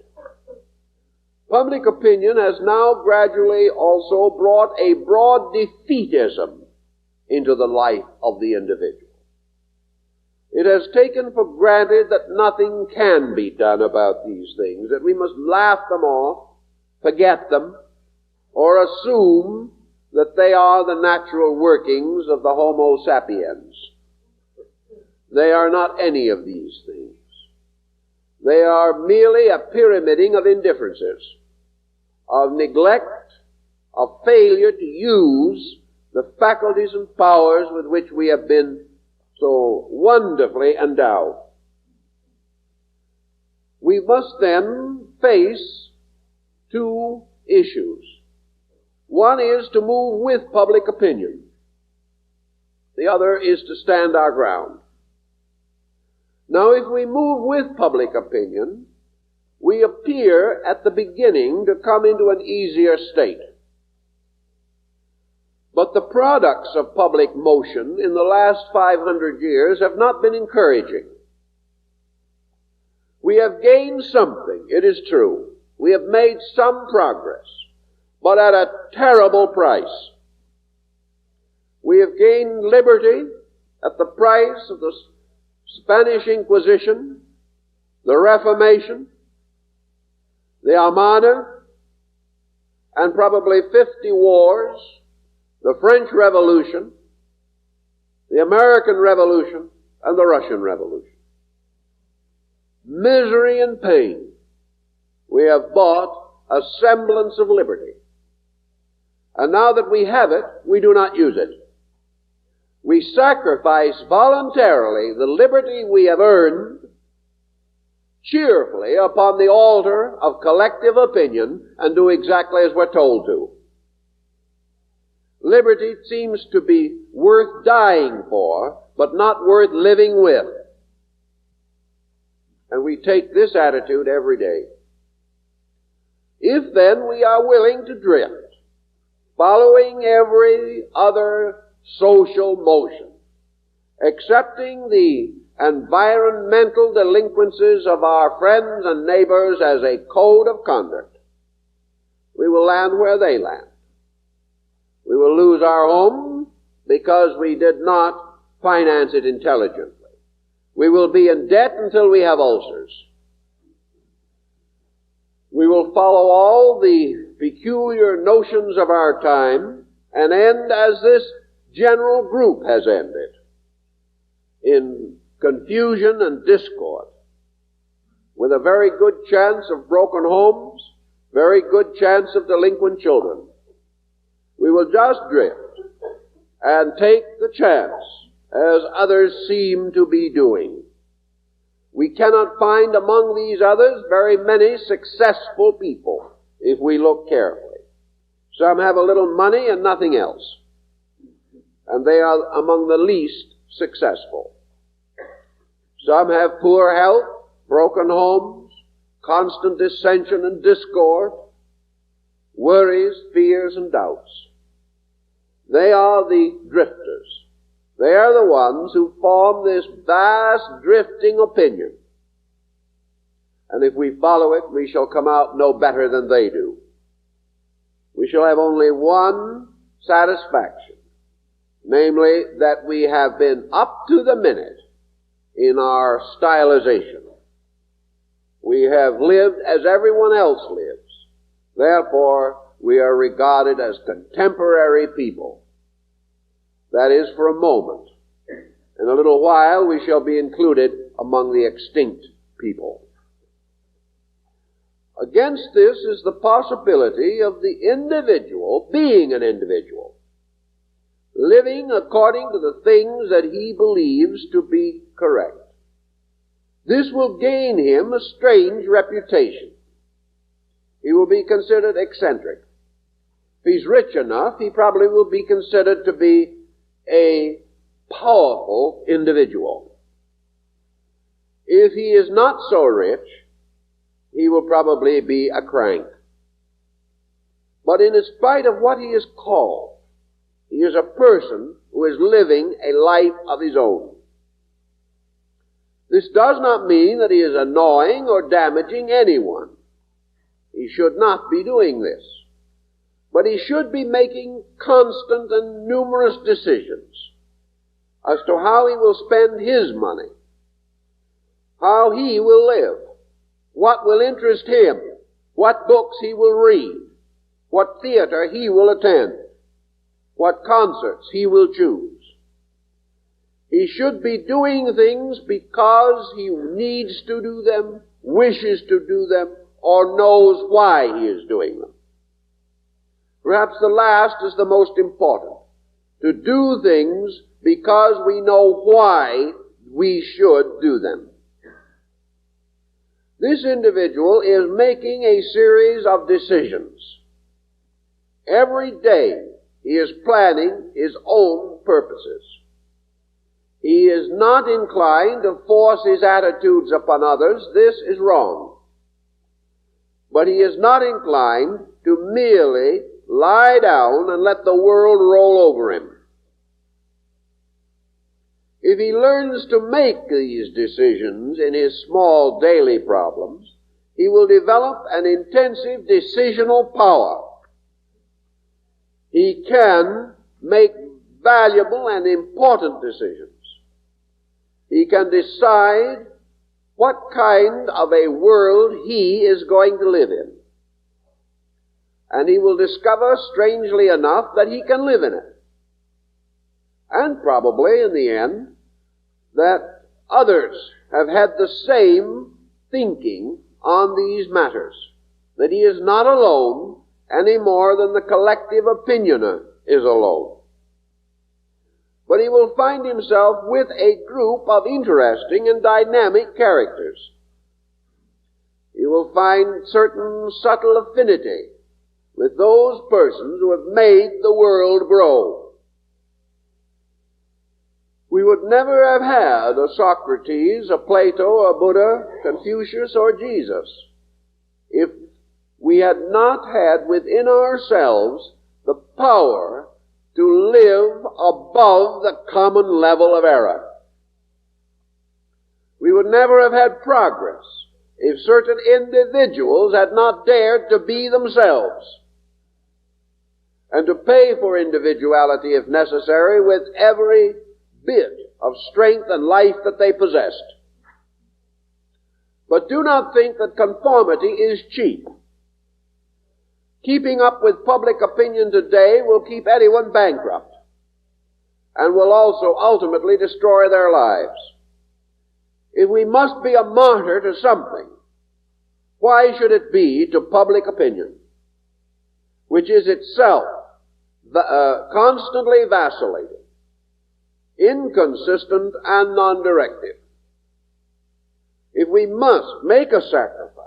Public opinion has now gradually also brought a broad defeatism into the life of the individual. It has taken for granted that nothing can be done about these things, that we must laugh them off, forget them, or assume that they are the natural workings of the Homo sapiens. They are not any of these things. They are merely a pyramiding of indifferences, of neglect, of failure to use the faculties and powers with which we have been so wonderfully endowed. We must then face two issues. One is to move with public opinion. The other is to stand our ground. Now, if we move with public opinion, we appear at the beginning to come into an easier state. But the products of public motion in the last 500 years have not been encouraging. We have gained something, it is true. We have made some progress, but at a terrible price. We have gained liberty at the price of the Spanish Inquisition, the Reformation, the Armada, and probably 50 wars, the French Revolution, the American Revolution, and the Russian Revolution. Misery and pain. We have bought a semblance of liberty. And now that we have it, we do not use it. We sacrifice voluntarily the liberty we have earned cheerfully upon the altar of collective opinion and do exactly as we're told to. Liberty seems to be worth dying for, but not worth living with. And we take this attitude every day. If then we are willing to drift, following every other social motion, accepting the environmental delinquencies of our friends and neighbors as a code of conduct, we will land where they land. We will lose our home because we did not finance it intelligently. We will be in debt until we have ulcers. We will follow all the peculiar notions of our time and end as this general group has ended, in confusion and discord, with a very good chance of broken homes, very good chance of delinquent children. We will just drift and take the chance as others seem to be doing. We cannot find among these others very many successful people if we look carefully. Some have a little money and nothing else, and they are among the least successful. Some have poor health, broken homes, constant dissension and discord, worries, fears, and doubts. They are the drifters. They are the ones who form this vast drifting opinion. And if we follow it, we shall come out no better than they do. We shall have only one satisfaction, namely that we have been up to the minute in our stylization. We have lived as everyone else lives. Therefore, we are regarded as contemporary people. That is, for a moment. In a little while, we shall be included among the extinct people. Against this is the possibility of the individual being an individual, living according to the things that he believes to be correct. This will gain him a strange reputation. He will be considered eccentric. If he's rich enough, he probably will be considered to be a powerful individual. If he is not so rich, he will probably be a crank. But in spite of what he is called, he is a person who is living a life of his own. This does not mean that he is annoying or damaging anyone. He should not be doing this. But he should be making constant and numerous decisions as to how he will spend his money, how he will live, what will interest him, what books he will read, what theater he will attend, what concerts he will choose. He should be doing things because he needs to do them, wishes to do them, or knows why he is doing them. Perhaps the last is the most important. To do things because we know why we should do them. This individual is making a series of decisions. Every day he is planning his own purposes. He is not inclined to force his attitudes upon others. This is wrong. But he is not inclined to merely lie down and let the world roll over him. If he learns to make these decisions in his small daily problems, he will develop an intensive decisional power. He can make valuable and important decisions. He can decide what kind of a world he is going to live in. And he will discover, strangely enough, that he can live in it. And probably, in the end, that others have had the same thinking on these matters, that he is not alone any more than the collective opinioner is alone. But he will find himself with a group of interesting and dynamic characters. He will find certain subtle affinity with those persons who have made the world grow. We would never have had a Socrates, a Plato, a Buddha, Confucius, or Jesus if we had not had within ourselves the power to live above the common level of error. We would never have had progress if certain individuals had not dared to be themselves and to pay for individuality, if necessary, with every bit of strength and life that they possessed. But do not think that conformity is cheap. Keeping up with public opinion today will keep anyone bankrupt and will also ultimately destroy their lives. If we must be a martyr to something, why should it be to public opinion, which is itself constantly vacillating, inconsistent, and non-directive? If we must make a sacrifice,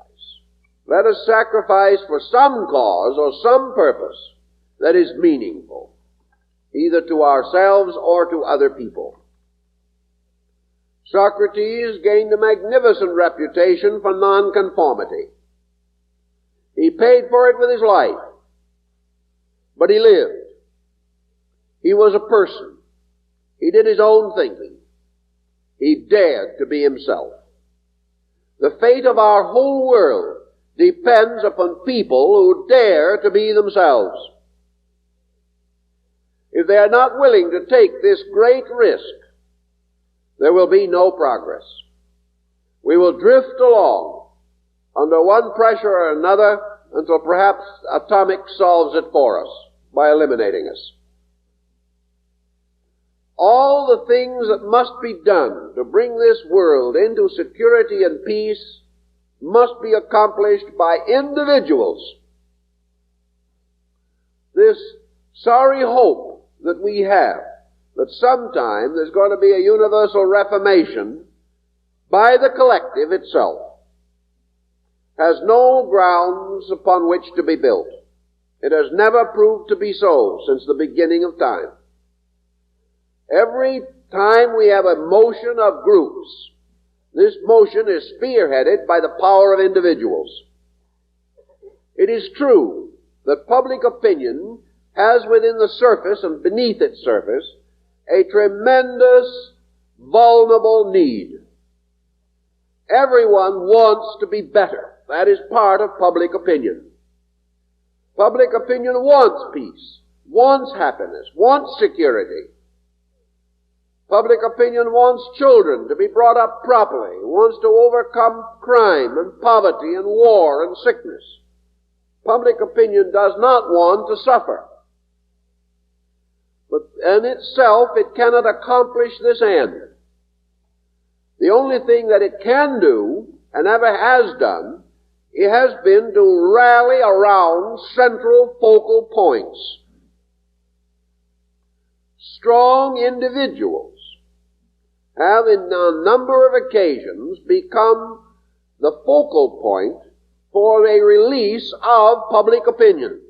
let us sacrifice for some cause or some purpose that is meaningful, either to ourselves or to other people. Socrates gained a magnificent reputation for nonconformity. He paid for it with his life, but he lived. He was a person. He did his own thinking. He dared to be himself. The fate of our whole world depends upon people who dare to be themselves. If they are not willing to take this great risk, there will be no progress. We will drift along under one pressure or another until perhaps atomics solves it for us by eliminating us. All the things that must be done to bring this world into security and peace must be accomplished by individuals. This sorry hope that we have that sometime there's going to be a universal reformation by the collective itself has no grounds upon which to be built. It has never proved to be so since the beginning of time. Every time we have a motion of groups, this motion is spearheaded by the power of individuals. It is true that public opinion has within the surface and beneath its surface a tremendous vulnerable need. Everyone wants to be better. That is part of public opinion. Public opinion wants peace, wants happiness, wants security. Public opinion wants children to be brought up properly, wants to overcome crime and poverty and war and sickness. Public opinion does not want to suffer. But in itself, it cannot accomplish this end. The only thing that it can do, and ever has done, it has been to rally around central focal points. Strong individuals have in a number of occasions become the focal point for a release of public opinion.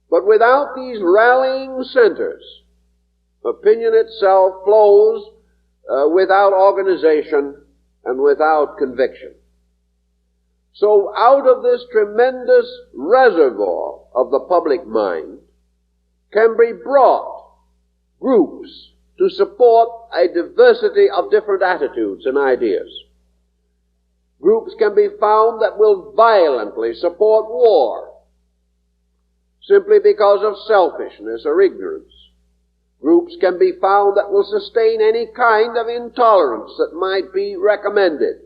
But without these rallying centers, opinion itself flows without organization and without conviction. So out of this tremendous reservoir of the public mind can be brought groups to support a diversity of different attitudes and ideas. Groups can be found that will violently support war simply because of selfishness or ignorance. Groups can be found that will sustain any kind of intolerance that might be recommended.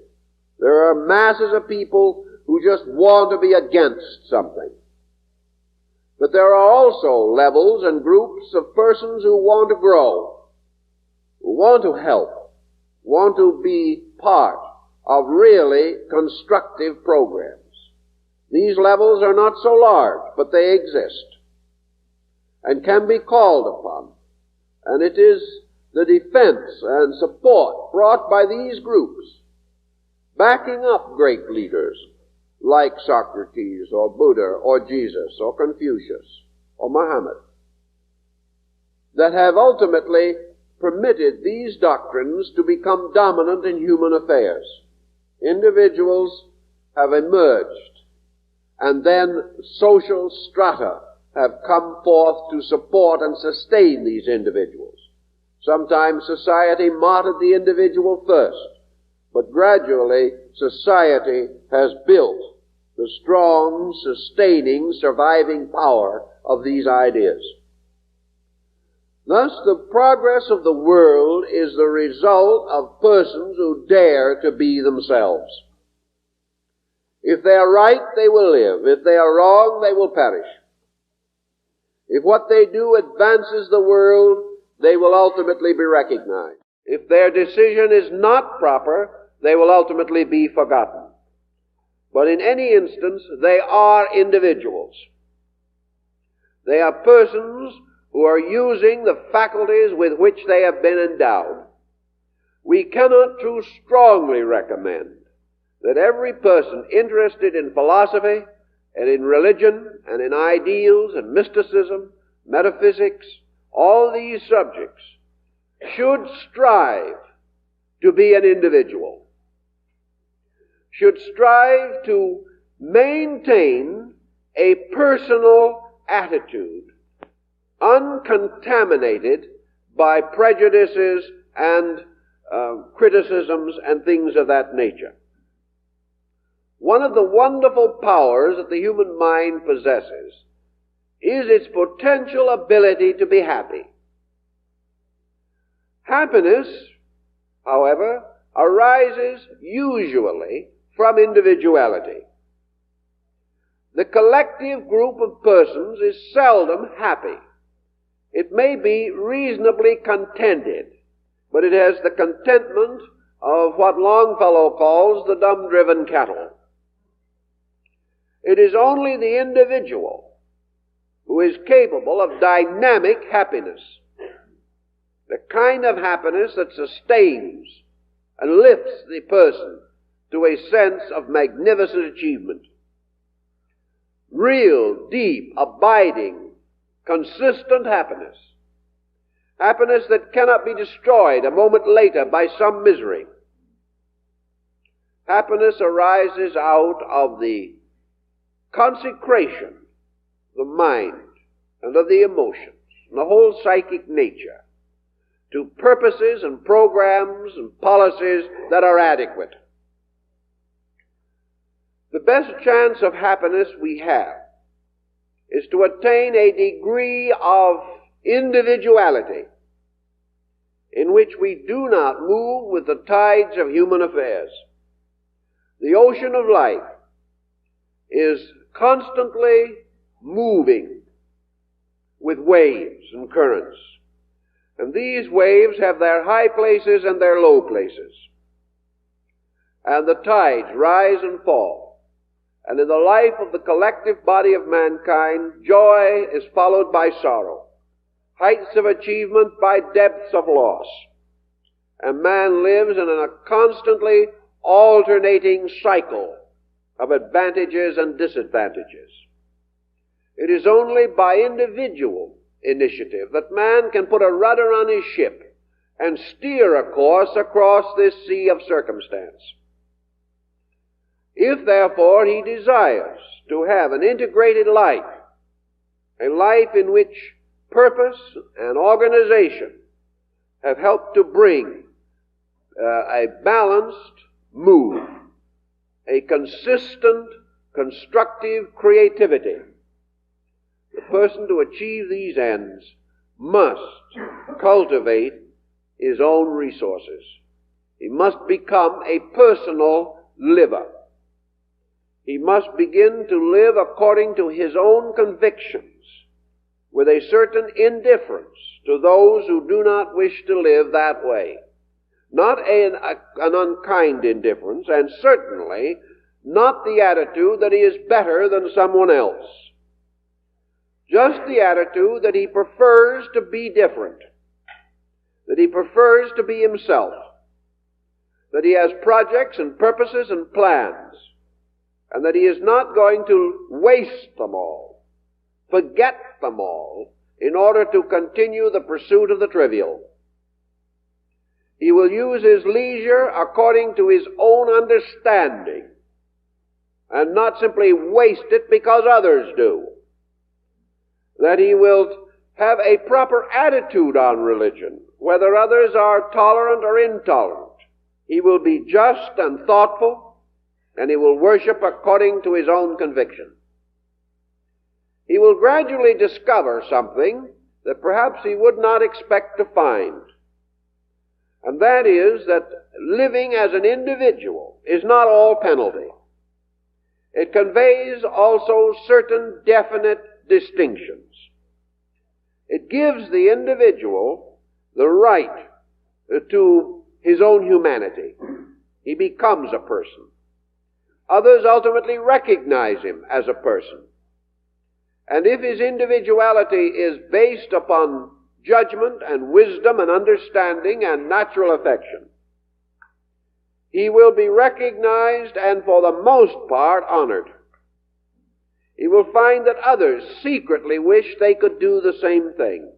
There are masses of people who just want to be against something. But there are also levels and groups of persons who want to grow, who want to help, want to be part of really constructive programs. These levels are not so large, but they exist and can be called upon. And it is the defense and support brought by these groups, backing up great leaders like Socrates or Buddha or Jesus or Confucius or Muhammad, that have ultimately permitted these doctrines to become dominant in human affairs. Individuals have emerged, and then social strata have come forth to support and sustain these individuals. Sometimes society martyred the individual first, but gradually society has built the strong, sustaining, surviving power of these ideas. Thus, the progress of the world is the result of persons who dare to be themselves. If they are right, they will live. If they are wrong, they will perish. If what they do advances the world, they will ultimately be recognized. If their decision is not proper, they will ultimately be forgotten. But in any instance, they are individuals. They are persons who are using the faculties with which they have been endowed. We cannot too strongly recommend that every person interested in philosophy and in religion and in ideals and mysticism, metaphysics, all these subjects, should strive to be an individual, should strive to maintain a personal attitude uncontaminated by prejudices and criticisms and things of that nature. One of the wonderful powers that the human mind possesses is its potential ability to be happy. Happiness, however, arises usually from individuality. The collective group of persons is seldom happy. It may be reasonably contented, but it has the contentment of what Longfellow calls the dumb-driven cattle. It is only the individual who is capable of dynamic happiness, the kind of happiness that sustains and lifts the person to a sense of magnificent achievement. Real, deep, abiding, consistent happiness. Happiness that cannot be destroyed a moment later by some misery. Happiness arises out of the consecration of the mind and of the emotions and the whole psychic nature to purposes and programs and policies that are adequate. The best chance of happiness we have is to attain a degree of individuality in which we do not move with the tides of human affairs. The ocean of life is constantly moving with waves and currents. And these waves have their high places and their low places. And the tides rise and fall. And in the life of the collective body of mankind, joy is followed by sorrow, heights of achievement by depths of loss. And man lives in a constantly alternating cycle of advantages and disadvantages. It is only by individual initiative that man can put a rudder on his ship and steer a course across this sea of circumstance. If, therefore, he desires to have an integrated life, a life in which purpose and organization have helped to bring a balanced mood, a consistent, constructive creativity, the person to achieve these ends must cultivate his own resources. He must become a personal liver. He must begin to live according to his own convictions, with a certain indifference to those who do not wish to live that way. Not an unkind indifference, and certainly not the attitude that he is better than someone else. Just the attitude that he prefers to be different, that he prefers to be himself, that he has projects and purposes and plans, and that he is not going to waste them all, forget them all, in order to continue the pursuit of the trivial. He will use his leisure according to his own understanding, and not simply waste it because others do. That he will have a proper attitude on religion, whether others are tolerant or intolerant. He will be just and thoughtful, and he will worship according to his own conviction. He will gradually discover something that perhaps he would not expect to find. And that is that living as an individual is not all penalty. It conveys also certain definite distinctions. It gives the individual the right to his own humanity. He becomes a person. Others ultimately recognize him as a person. And if his individuality is based upon judgment and wisdom and understanding and natural affection, he will be recognized and for the most part honored. He will find that others secretly wish they could do the same thing,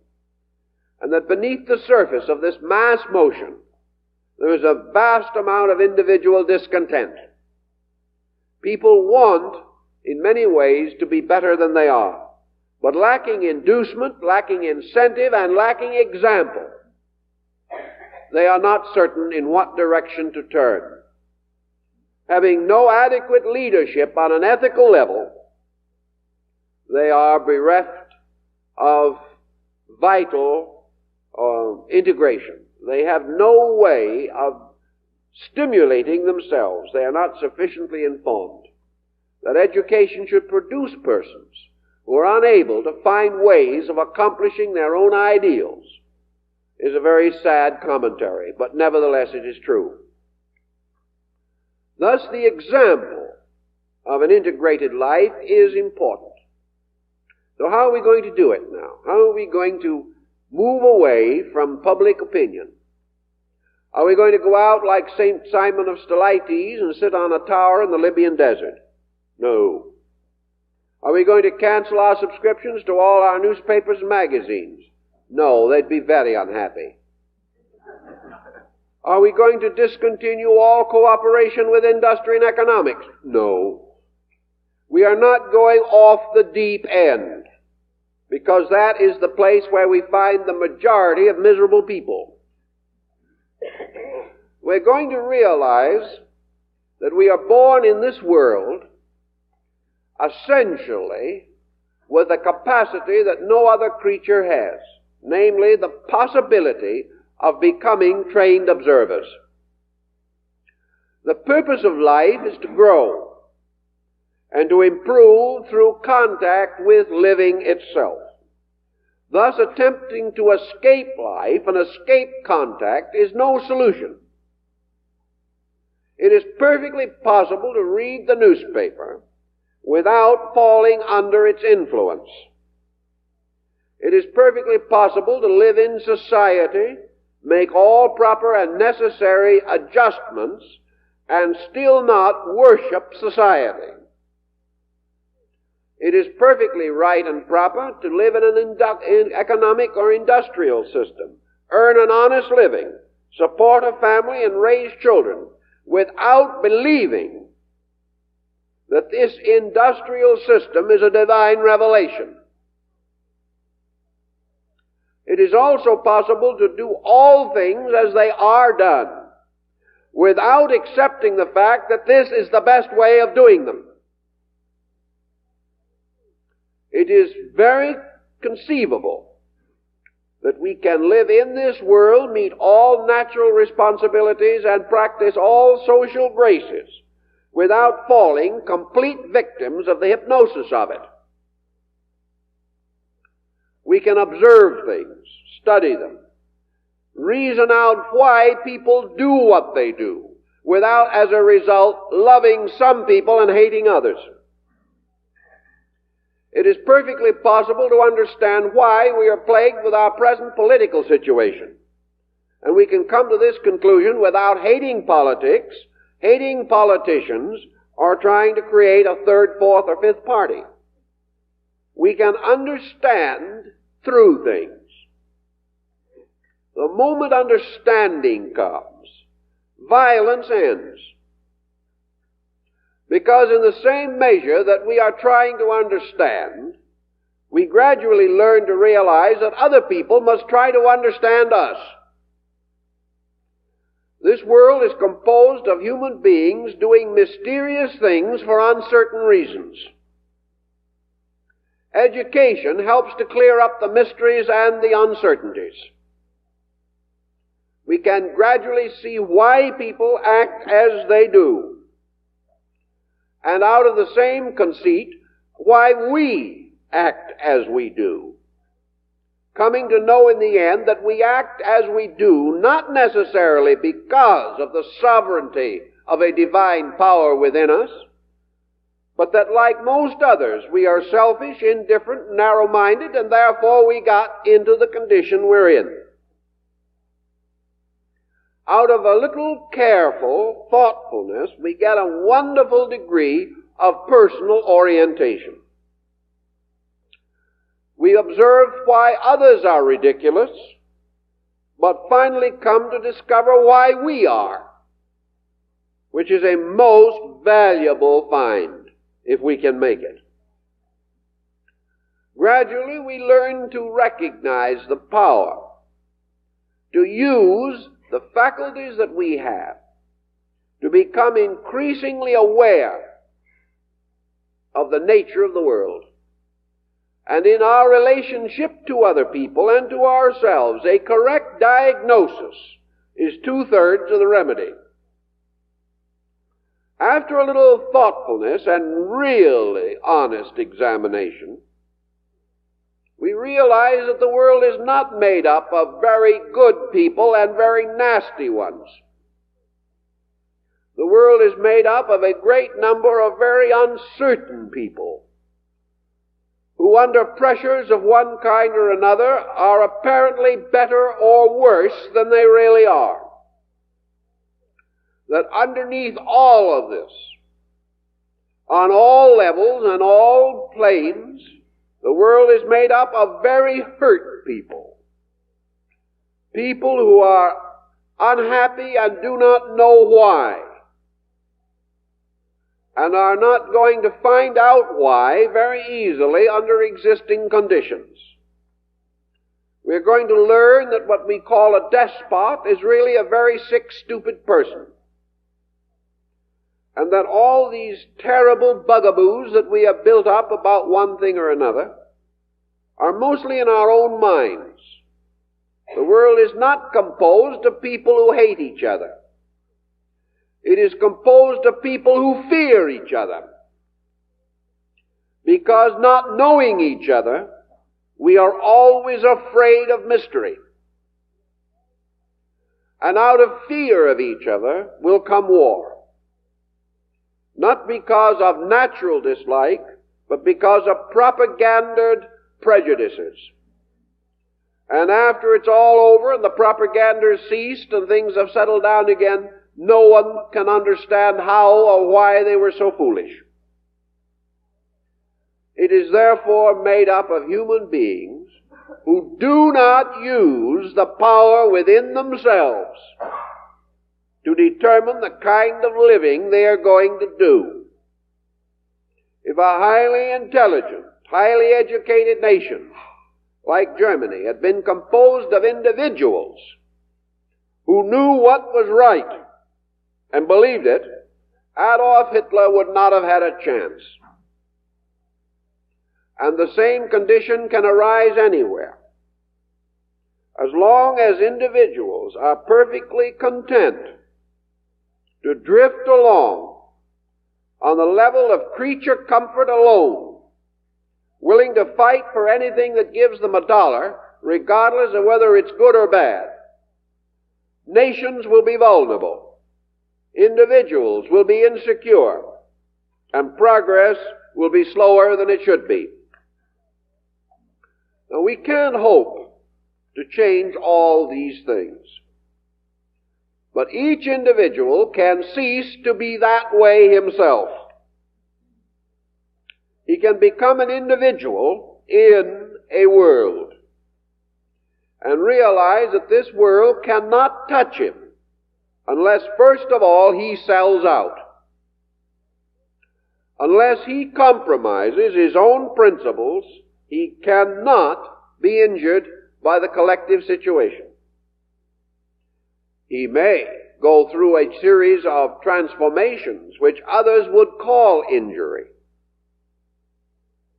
and that beneath the surface of this mass motion there is a vast amount of individual discontent. People want, in many ways, to be better than they are, but lacking inducement, lacking incentive, and lacking example, they are not certain in what direction to turn. Having no adequate leadership on an ethical level, they are bereft of vital integration. They have no way of stimulating themselves. They are not sufficiently informed. That education should produce persons who are unable to find ways of accomplishing their own ideals is a very sad commentary, but nevertheless it is true. Thus, the example of an integrated life is important. So how are we going to do it now? How are we going to move away from public opinion? Are we going to go out like St. Simon of Stylites and sit on a tower in the Libyan desert? No. Are we going to cancel our subscriptions to all our newspapers and magazines? No, they'd be very unhappy. Are we going to discontinue all cooperation with industry and economics? No. We are not going off the deep end, because that is the place where we find the majority of miserable people. We're going to realize that we are born in this world essentially with a capacity that no other creature has, namely the possibility of becoming trained observers. The purpose of life is to grow and to improve through contact with living itself. Thus, attempting to escape life and escape contact is no solution. It is perfectly possible to read the newspaper without falling under its influence. It is perfectly possible to live in society, make all proper and necessary adjustments, and still not worship society. It is perfectly right and proper to live in an economic or industrial system, earn an honest living, support a family, and raise children without believing that this industrial system is a divine revelation. It is also possible to do all things as they are done, without accepting the fact that this is the best way of doing them. It is very conceivable that we can live in this world, meet all natural responsibilities, and practice all social graces without falling complete victims of the hypnosis of it. We can observe things, study them, reason out why people do what they do, without, as a result, loving some people and hating others. It is perfectly possible to understand why we are plagued with our present political situation. And we can come to this conclusion without hating politics, hating politicians, or trying to create a third, fourth, or fifth party. We can understand through things. The moment understanding comes, violence ends. Because in the same measure that we are trying to understand, we gradually learn to realize that other people must try to understand us. This world is composed of human beings doing mysterious things for uncertain reasons. Education helps to clear up the mysteries and the uncertainties. We can gradually see why people act as they do. And out of the same conceit, why we act as we do. Coming to know in the end that we act as we do, not necessarily because of the sovereignty of a divine power within us, but that like most others, we are selfish, indifferent, narrow-minded, and therefore we got into the condition we're in. Out of a little careful thoughtfulness, we get a wonderful degree of personal orientation. We observe why others are ridiculous, but finally come to discover why we are, which is a most valuable find, if we can make it. Gradually, we learn to recognize the power to use the faculties that we have, to become increasingly aware of the nature of the world. And in our relationship to other people and to ourselves, a correct diagnosis is 2/3 of the remedy. After a little thoughtfulness and really honest examination, we realize that the world is not made up of very good people and very nasty ones. The world is made up of a great number of very uncertain people who, under pressures of one kind or another, are apparently better or worse than they really are. That underneath all of this, on all levels and all planes, the world is made up of very hurt people. People who are unhappy and do not know why, and are not going to find out why very easily under existing conditions. We're going to learn that what we call a despot is really a very sick, stupid person. And that all these terrible bugaboos that we have built up about one thing or another are mostly in our own minds. The world is not composed of people who hate each other. It is composed of people who fear each other. Because not knowing each other, we are always afraid of mystery. And out of fear of each other will come war. Not because of natural dislike, but because of propagandaed prejudices. And after it's all over and the propaganda has ceased and things have settled down again, no one can understand how or why they were so foolish. It is therefore made up of human beings who do not use the power within themselves to determine the kind of living they are going to do. If a highly intelligent, highly educated nation like Germany had been composed of individuals who knew what was right and believed it, Adolf Hitler would not have had a chance. And the same condition can arise anywhere. As long as individuals are perfectly content to drift along on the level of creature comfort alone, willing to fight for anything that gives them $1, regardless of whether it's good or bad, nations will be vulnerable, individuals will be insecure, and progress will be slower than it should be. Now, we can't hope to change all these things, but each individual can cease to be that way himself. He can become an individual in a world and realize that this world cannot touch him unless, first of all, he sells out. Unless he compromises his own principles, he cannot be injured by the collective situation. He may go through a series of transformations which others would call injury.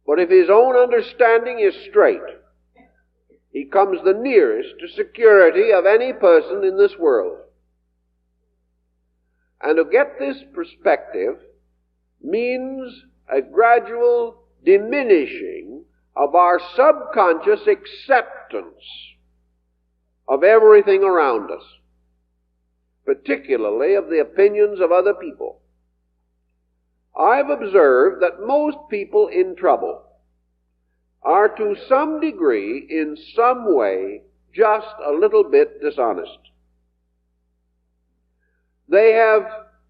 But if his own understanding is straight, he comes the nearest to security of any person in this world. And to get this perspective means a gradual diminishing of our subconscious acceptance of everything around us, particularly of the opinions of other people. I've observed that most people in trouble are to some degree, in some way, just a little bit dishonest. They have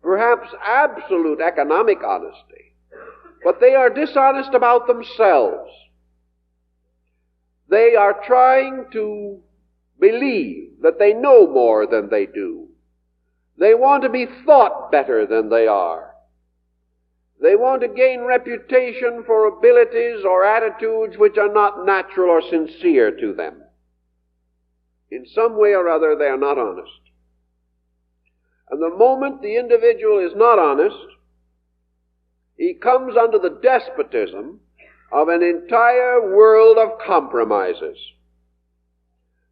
perhaps absolute economic honesty, but they are dishonest about themselves. They are trying to believe that they know more than they do. They want to be thought better than they are. They want to gain reputation for abilities or attitudes which are not natural or sincere to them. In some way or other, they are not honest. And the moment the individual is not honest, he comes under the despotism of an entire world of compromises.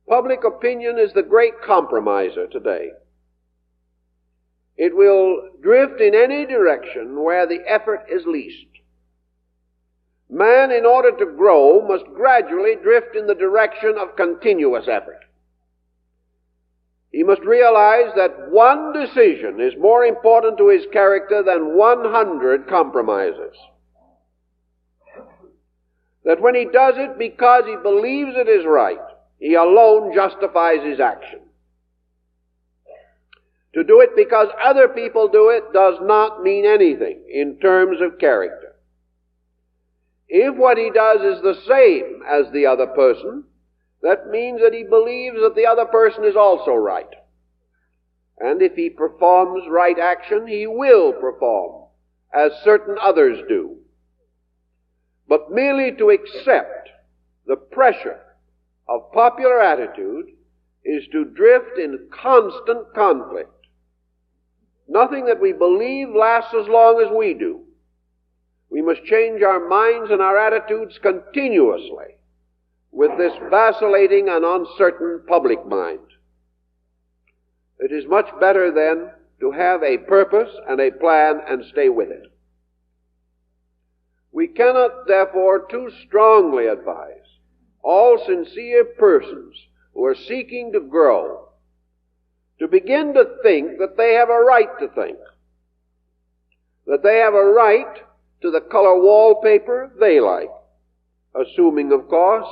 Public opinion is the great compromiser today. It will drift in any direction where the effort is least. Man, in order to grow, must gradually drift in the direction of continuous effort. He must realize that one decision is more important to his character than 100 compromises. That when he does it because he believes it is right, he alone justifies his action. To do it because other people do it does not mean anything in terms of character. If what he does is the same as the other person, that means that he believes that the other person is also right. And if he performs right action, he will perform as certain others do. But merely to accept the pressure of popular attitude is to drift in constant conflict. Nothing that we believe lasts as long as we do. We must change our minds and our attitudes continuously with this vacillating and uncertain public mind. It is much better then to have a purpose and a plan and stay with it. We cannot therefore too strongly advise all sincere persons who are seeking to grow to begin to think that they have a right to think, that they have a right to the color wallpaper they like, assuming, of course,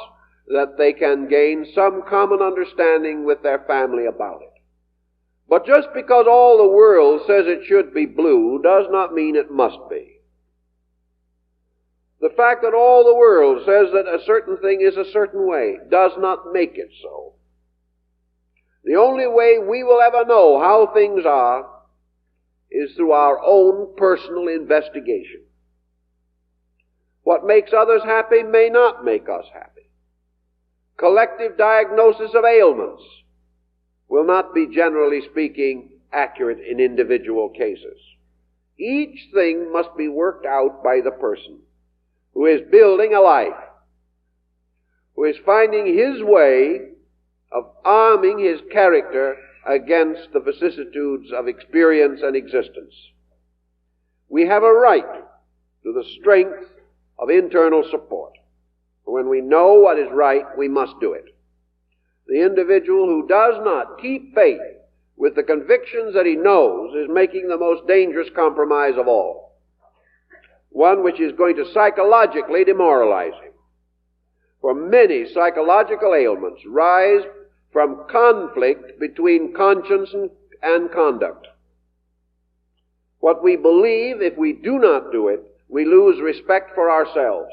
that they can gain some common understanding with their family about it. But just because all the world says it should be blue does not mean it must be. The fact that all the world says that a certain thing is a certain way does not make it so. The only way we will ever know how things are is through our own personal investigation. What makes others happy may not make us happy. Collective diagnosis of ailments will not be, generally speaking, accurate in individual cases. Each thing must be worked out by the person who is building a life, who is finding his way of arming his character against the vicissitudes of experience and existence. We have a right to the strength of internal support. When we know what is right, we must do it. The individual who does not keep faith with the convictions that he knows is making the most dangerous compromise of all, one which is going to psychologically demoralize him. For many psychological ailments rise from conflict between conscience and conduct. What we believe, if we do not do it, we lose respect for ourselves.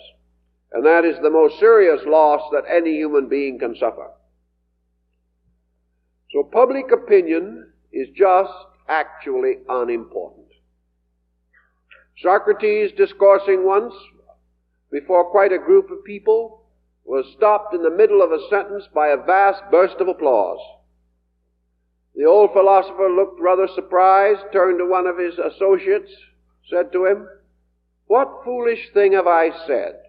And that is the most serious loss that any human being can suffer. So public opinion is just actually unimportant. Socrates, discoursing once before quite a group of people, was stopped in the middle of a sentence by a vast burst of applause. The old philosopher looked rather surprised, turned to one of his associates, said to him, "What foolish thing have I said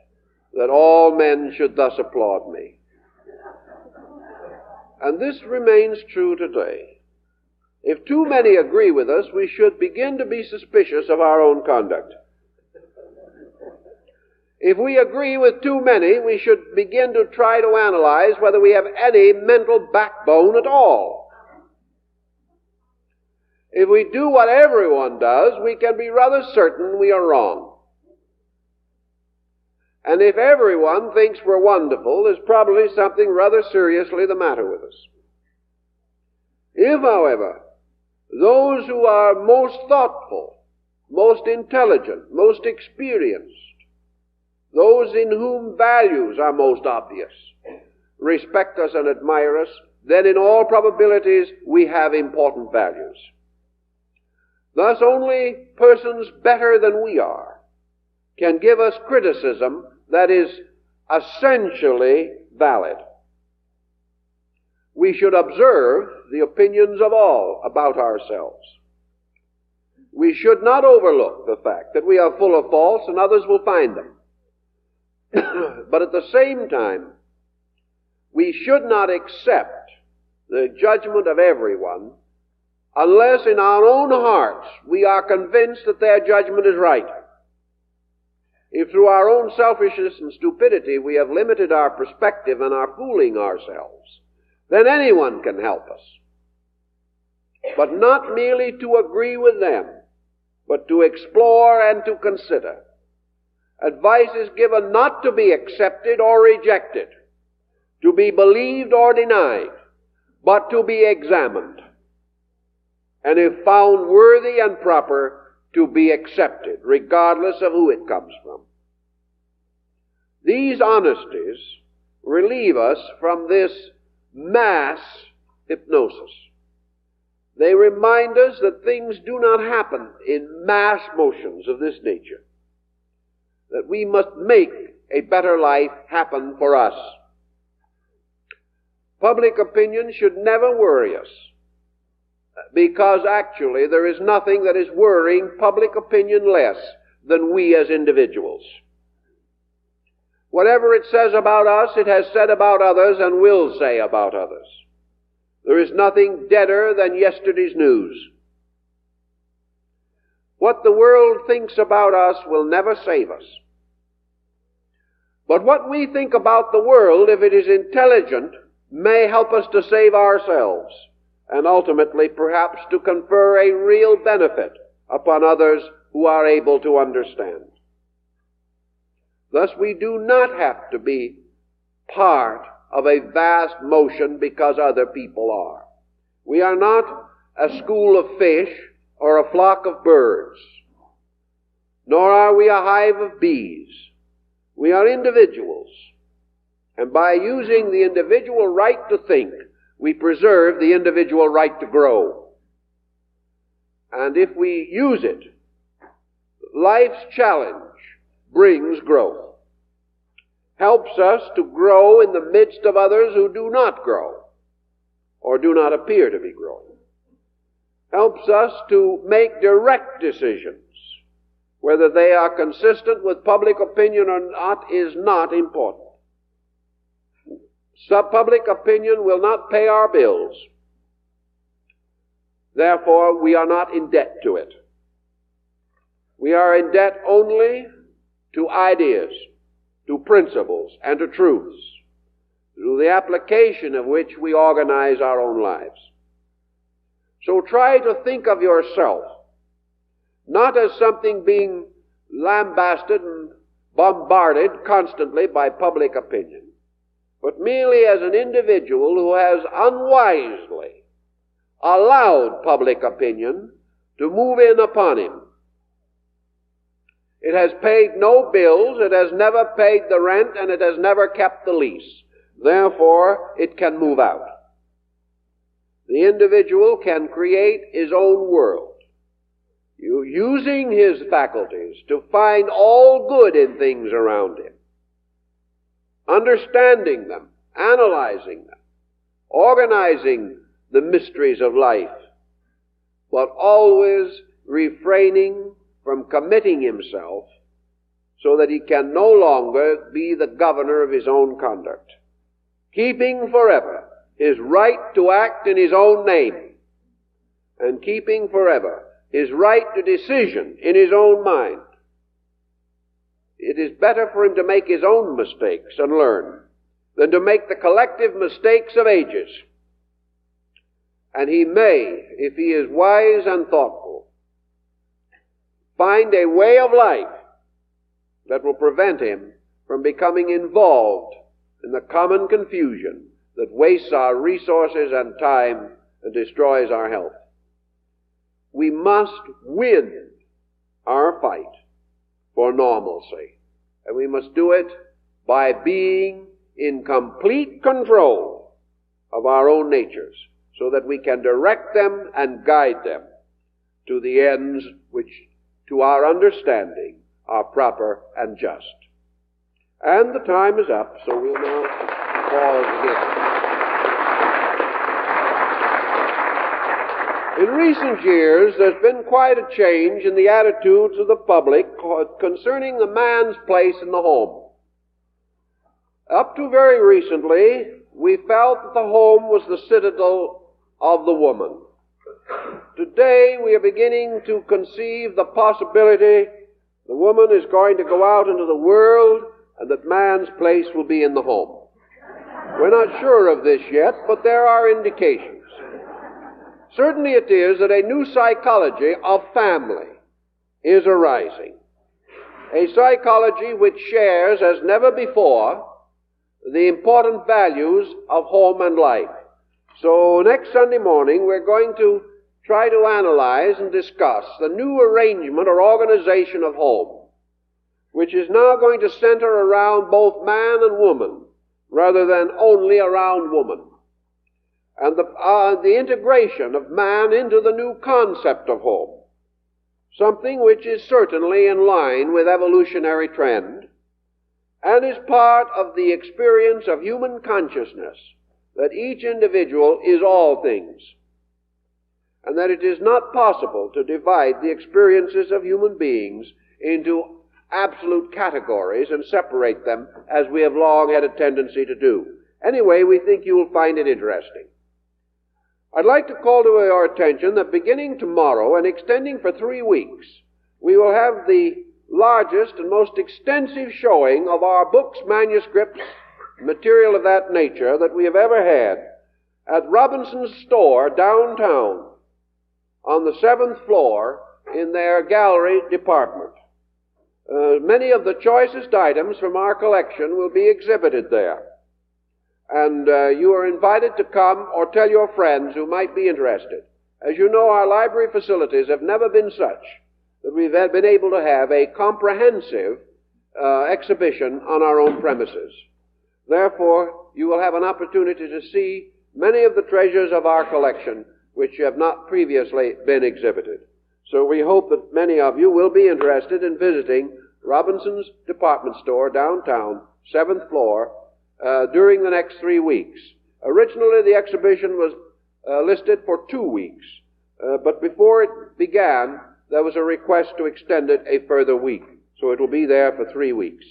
that all men should thus applaud me?" And this remains true today. If too many agree with us, we should begin to be suspicious of our own conduct. If we agree with too many, we should begin to try to analyze whether we have any mental backbone at all. If we do what everyone does, we can be rather certain we are wrong. And if everyone thinks we're wonderful, there's probably something rather seriously the matter with us. If, however, those who are most thoughtful, most intelligent, most experienced, those in whom values are most obvious, respect us and admire us, then in all probabilities we have important values. Thus only persons better than we are can give us criticism that is essentially valid. We should observe the opinions of all about ourselves. We should not overlook the fact that we are full of faults and others will find them. But at the same time, we should not accept the judgment of everyone unless in our own hearts we are convinced that their judgment is right. If through our own selfishness and stupidity we have limited our perspective and are fooling ourselves, then anyone can help us. But not merely to agree with them, but to explore and to consider. Advice is given not to be accepted or rejected, to be believed or denied, but to be examined. And if found worthy and proper, to be accepted, regardless of who it comes from. These honesties relieve us from this mass hypnosis. They remind us that things do not happen in mass motions of this nature, that we must make a better life happen for us. Public opinion should never worry us, because actually there is nothing that is worrying public opinion less than we as individuals. Whatever it says about us, it has said about others and will say about others. There is nothing deader than yesterday's news. What the world thinks about us will never save us. But what we think about the world, if it is intelligent, may help us to save ourselves, and ultimately perhaps to confer a real benefit upon others who are able to understand. Thus we do not have to be part of a vast motion because other people are. We are not a school of fish or a flock of birds, nor are we a hive of bees. We are individuals, and by using the individual right to think, we preserve the individual right to grow. And if we use it, life's challenge brings growth. helps us to grow in the midst of others who do not grow or do not appear to be growing. Helps us to make direct decisions. Whether they are consistent with public opinion or not is not important. Public opinion will not pay our bills. Therefore, we are not in debt to it. We are in debt only to ideas, to principles, and to truths, through the application of which we organize our own lives. So try to think of yourself not as something being lambasted and bombarded constantly by public opinion, but merely as an individual who has unwisely allowed public opinion to move in upon him. It has paid no bills, it has never paid the rent, and it has never kept the lease. Therefore, it can move out. The individual can create his own world, using his faculties to find all good in things around him, understanding them, analyzing them, organizing the mysteries of life, but always refraining from committing himself so that he can no longer be the governor of his own conduct, keeping forever his right to act in his own name, and keeping forever his right to decision in his own mind. It is better for him to make his own mistakes and learn than to make the collective mistakes of ages. And he may, if he is wise and thoughtful, find a way of life that will prevent him from becoming involved in the common confusion that wastes our resources and time and destroys our health. We must win our fight for normalcy, and we must do it by being in complete control of our own natures, so that we can direct them and guide them to the ends which, to our understanding, are proper and just. And the time is up, so we'll now pause again. In recent years, there's been quite a change in the attitudes of the public concerning the man's place in the home. Up to very recently, we felt that the home was the citadel of the woman. Today, we are beginning to conceive the possibility the woman is going to go out into the world and that man's place will be in the home. We're not sure of this yet, but there are indications. Certainly it is that a new psychology of family is arising. A psychology which shares, as never before, the important values of home and life. So next Sunday morning we're going to try to analyze and discuss the new arrangement or organization of home, which is now going to center around both man and woman rather than only around woman. And the integration of man into the new concept of home, something which is certainly in line with evolutionary trend and is part of the experience of human consciousness that each individual is all things, and that it is not possible to divide the experiences of human beings into absolute categories and separate them as we have long had a tendency to do. Anyway, we think you will find it interesting. I'd like to call to your attention that beginning tomorrow and extending for 3 weeks, we will have the largest and most extensive showing of our books, manuscripts, material of that nature that we have ever had at Robinson's store downtown on the 7th floor in their gallery department. Many of the choicest items from our collection will be exhibited there. And you are invited to come or tell your friends who might be interested. As you know, our library facilities have never been such that we've been able to have a comprehensive exhibition on our own premises. Therefore, you will have an opportunity to see many of the treasures of our collection which have not previously been exhibited. So we hope that many of you will be interested in visiting Robinson's department store downtown 7th floor, during the next 3 weeks. Originally, the exhibition was listed for 2 weeks, but before it began, there was a request to extend it a further week, so it will be there for 3 weeks.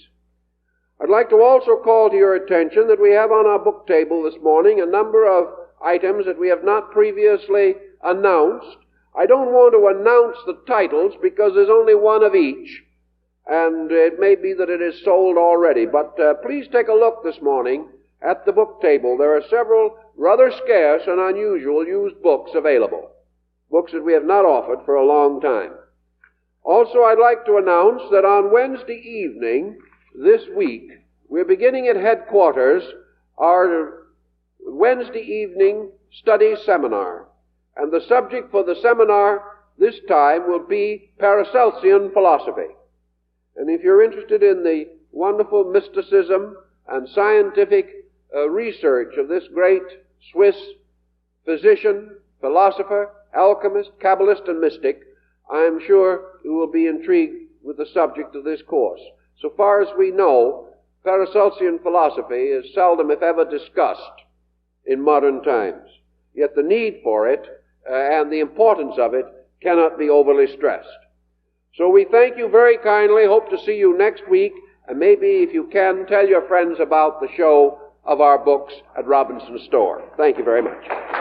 I'd like to also call to your attention that we have on our book table this morning a number of items that we have not previously announced. I don't want to announce the titles because there's only one of each, and it may be that it is sold already, but please take a look this morning at the book table. There are several rather scarce and unusual used books available, books that we have not offered for a long time. Also, I'd like to announce that on Wednesday evening this week, we're beginning at headquarters our Wednesday evening study seminar. And the subject for the seminar this time will be Paracelsian philosophy. And if you're interested in the wonderful mysticism and scientific research of this great Swiss physician, philosopher, alchemist, Kabbalist, and mystic, I'm sure you will be intrigued with the subject of this course. So far as we know, Paracelsian philosophy is seldom, if ever, discussed in modern times. Yet the need for it and the importance of it cannot be overly stressed. So we thank you very kindly, hope to see you next week, and maybe if you can, tell your friends about the show of our books at Robinson's store. Thank you very much.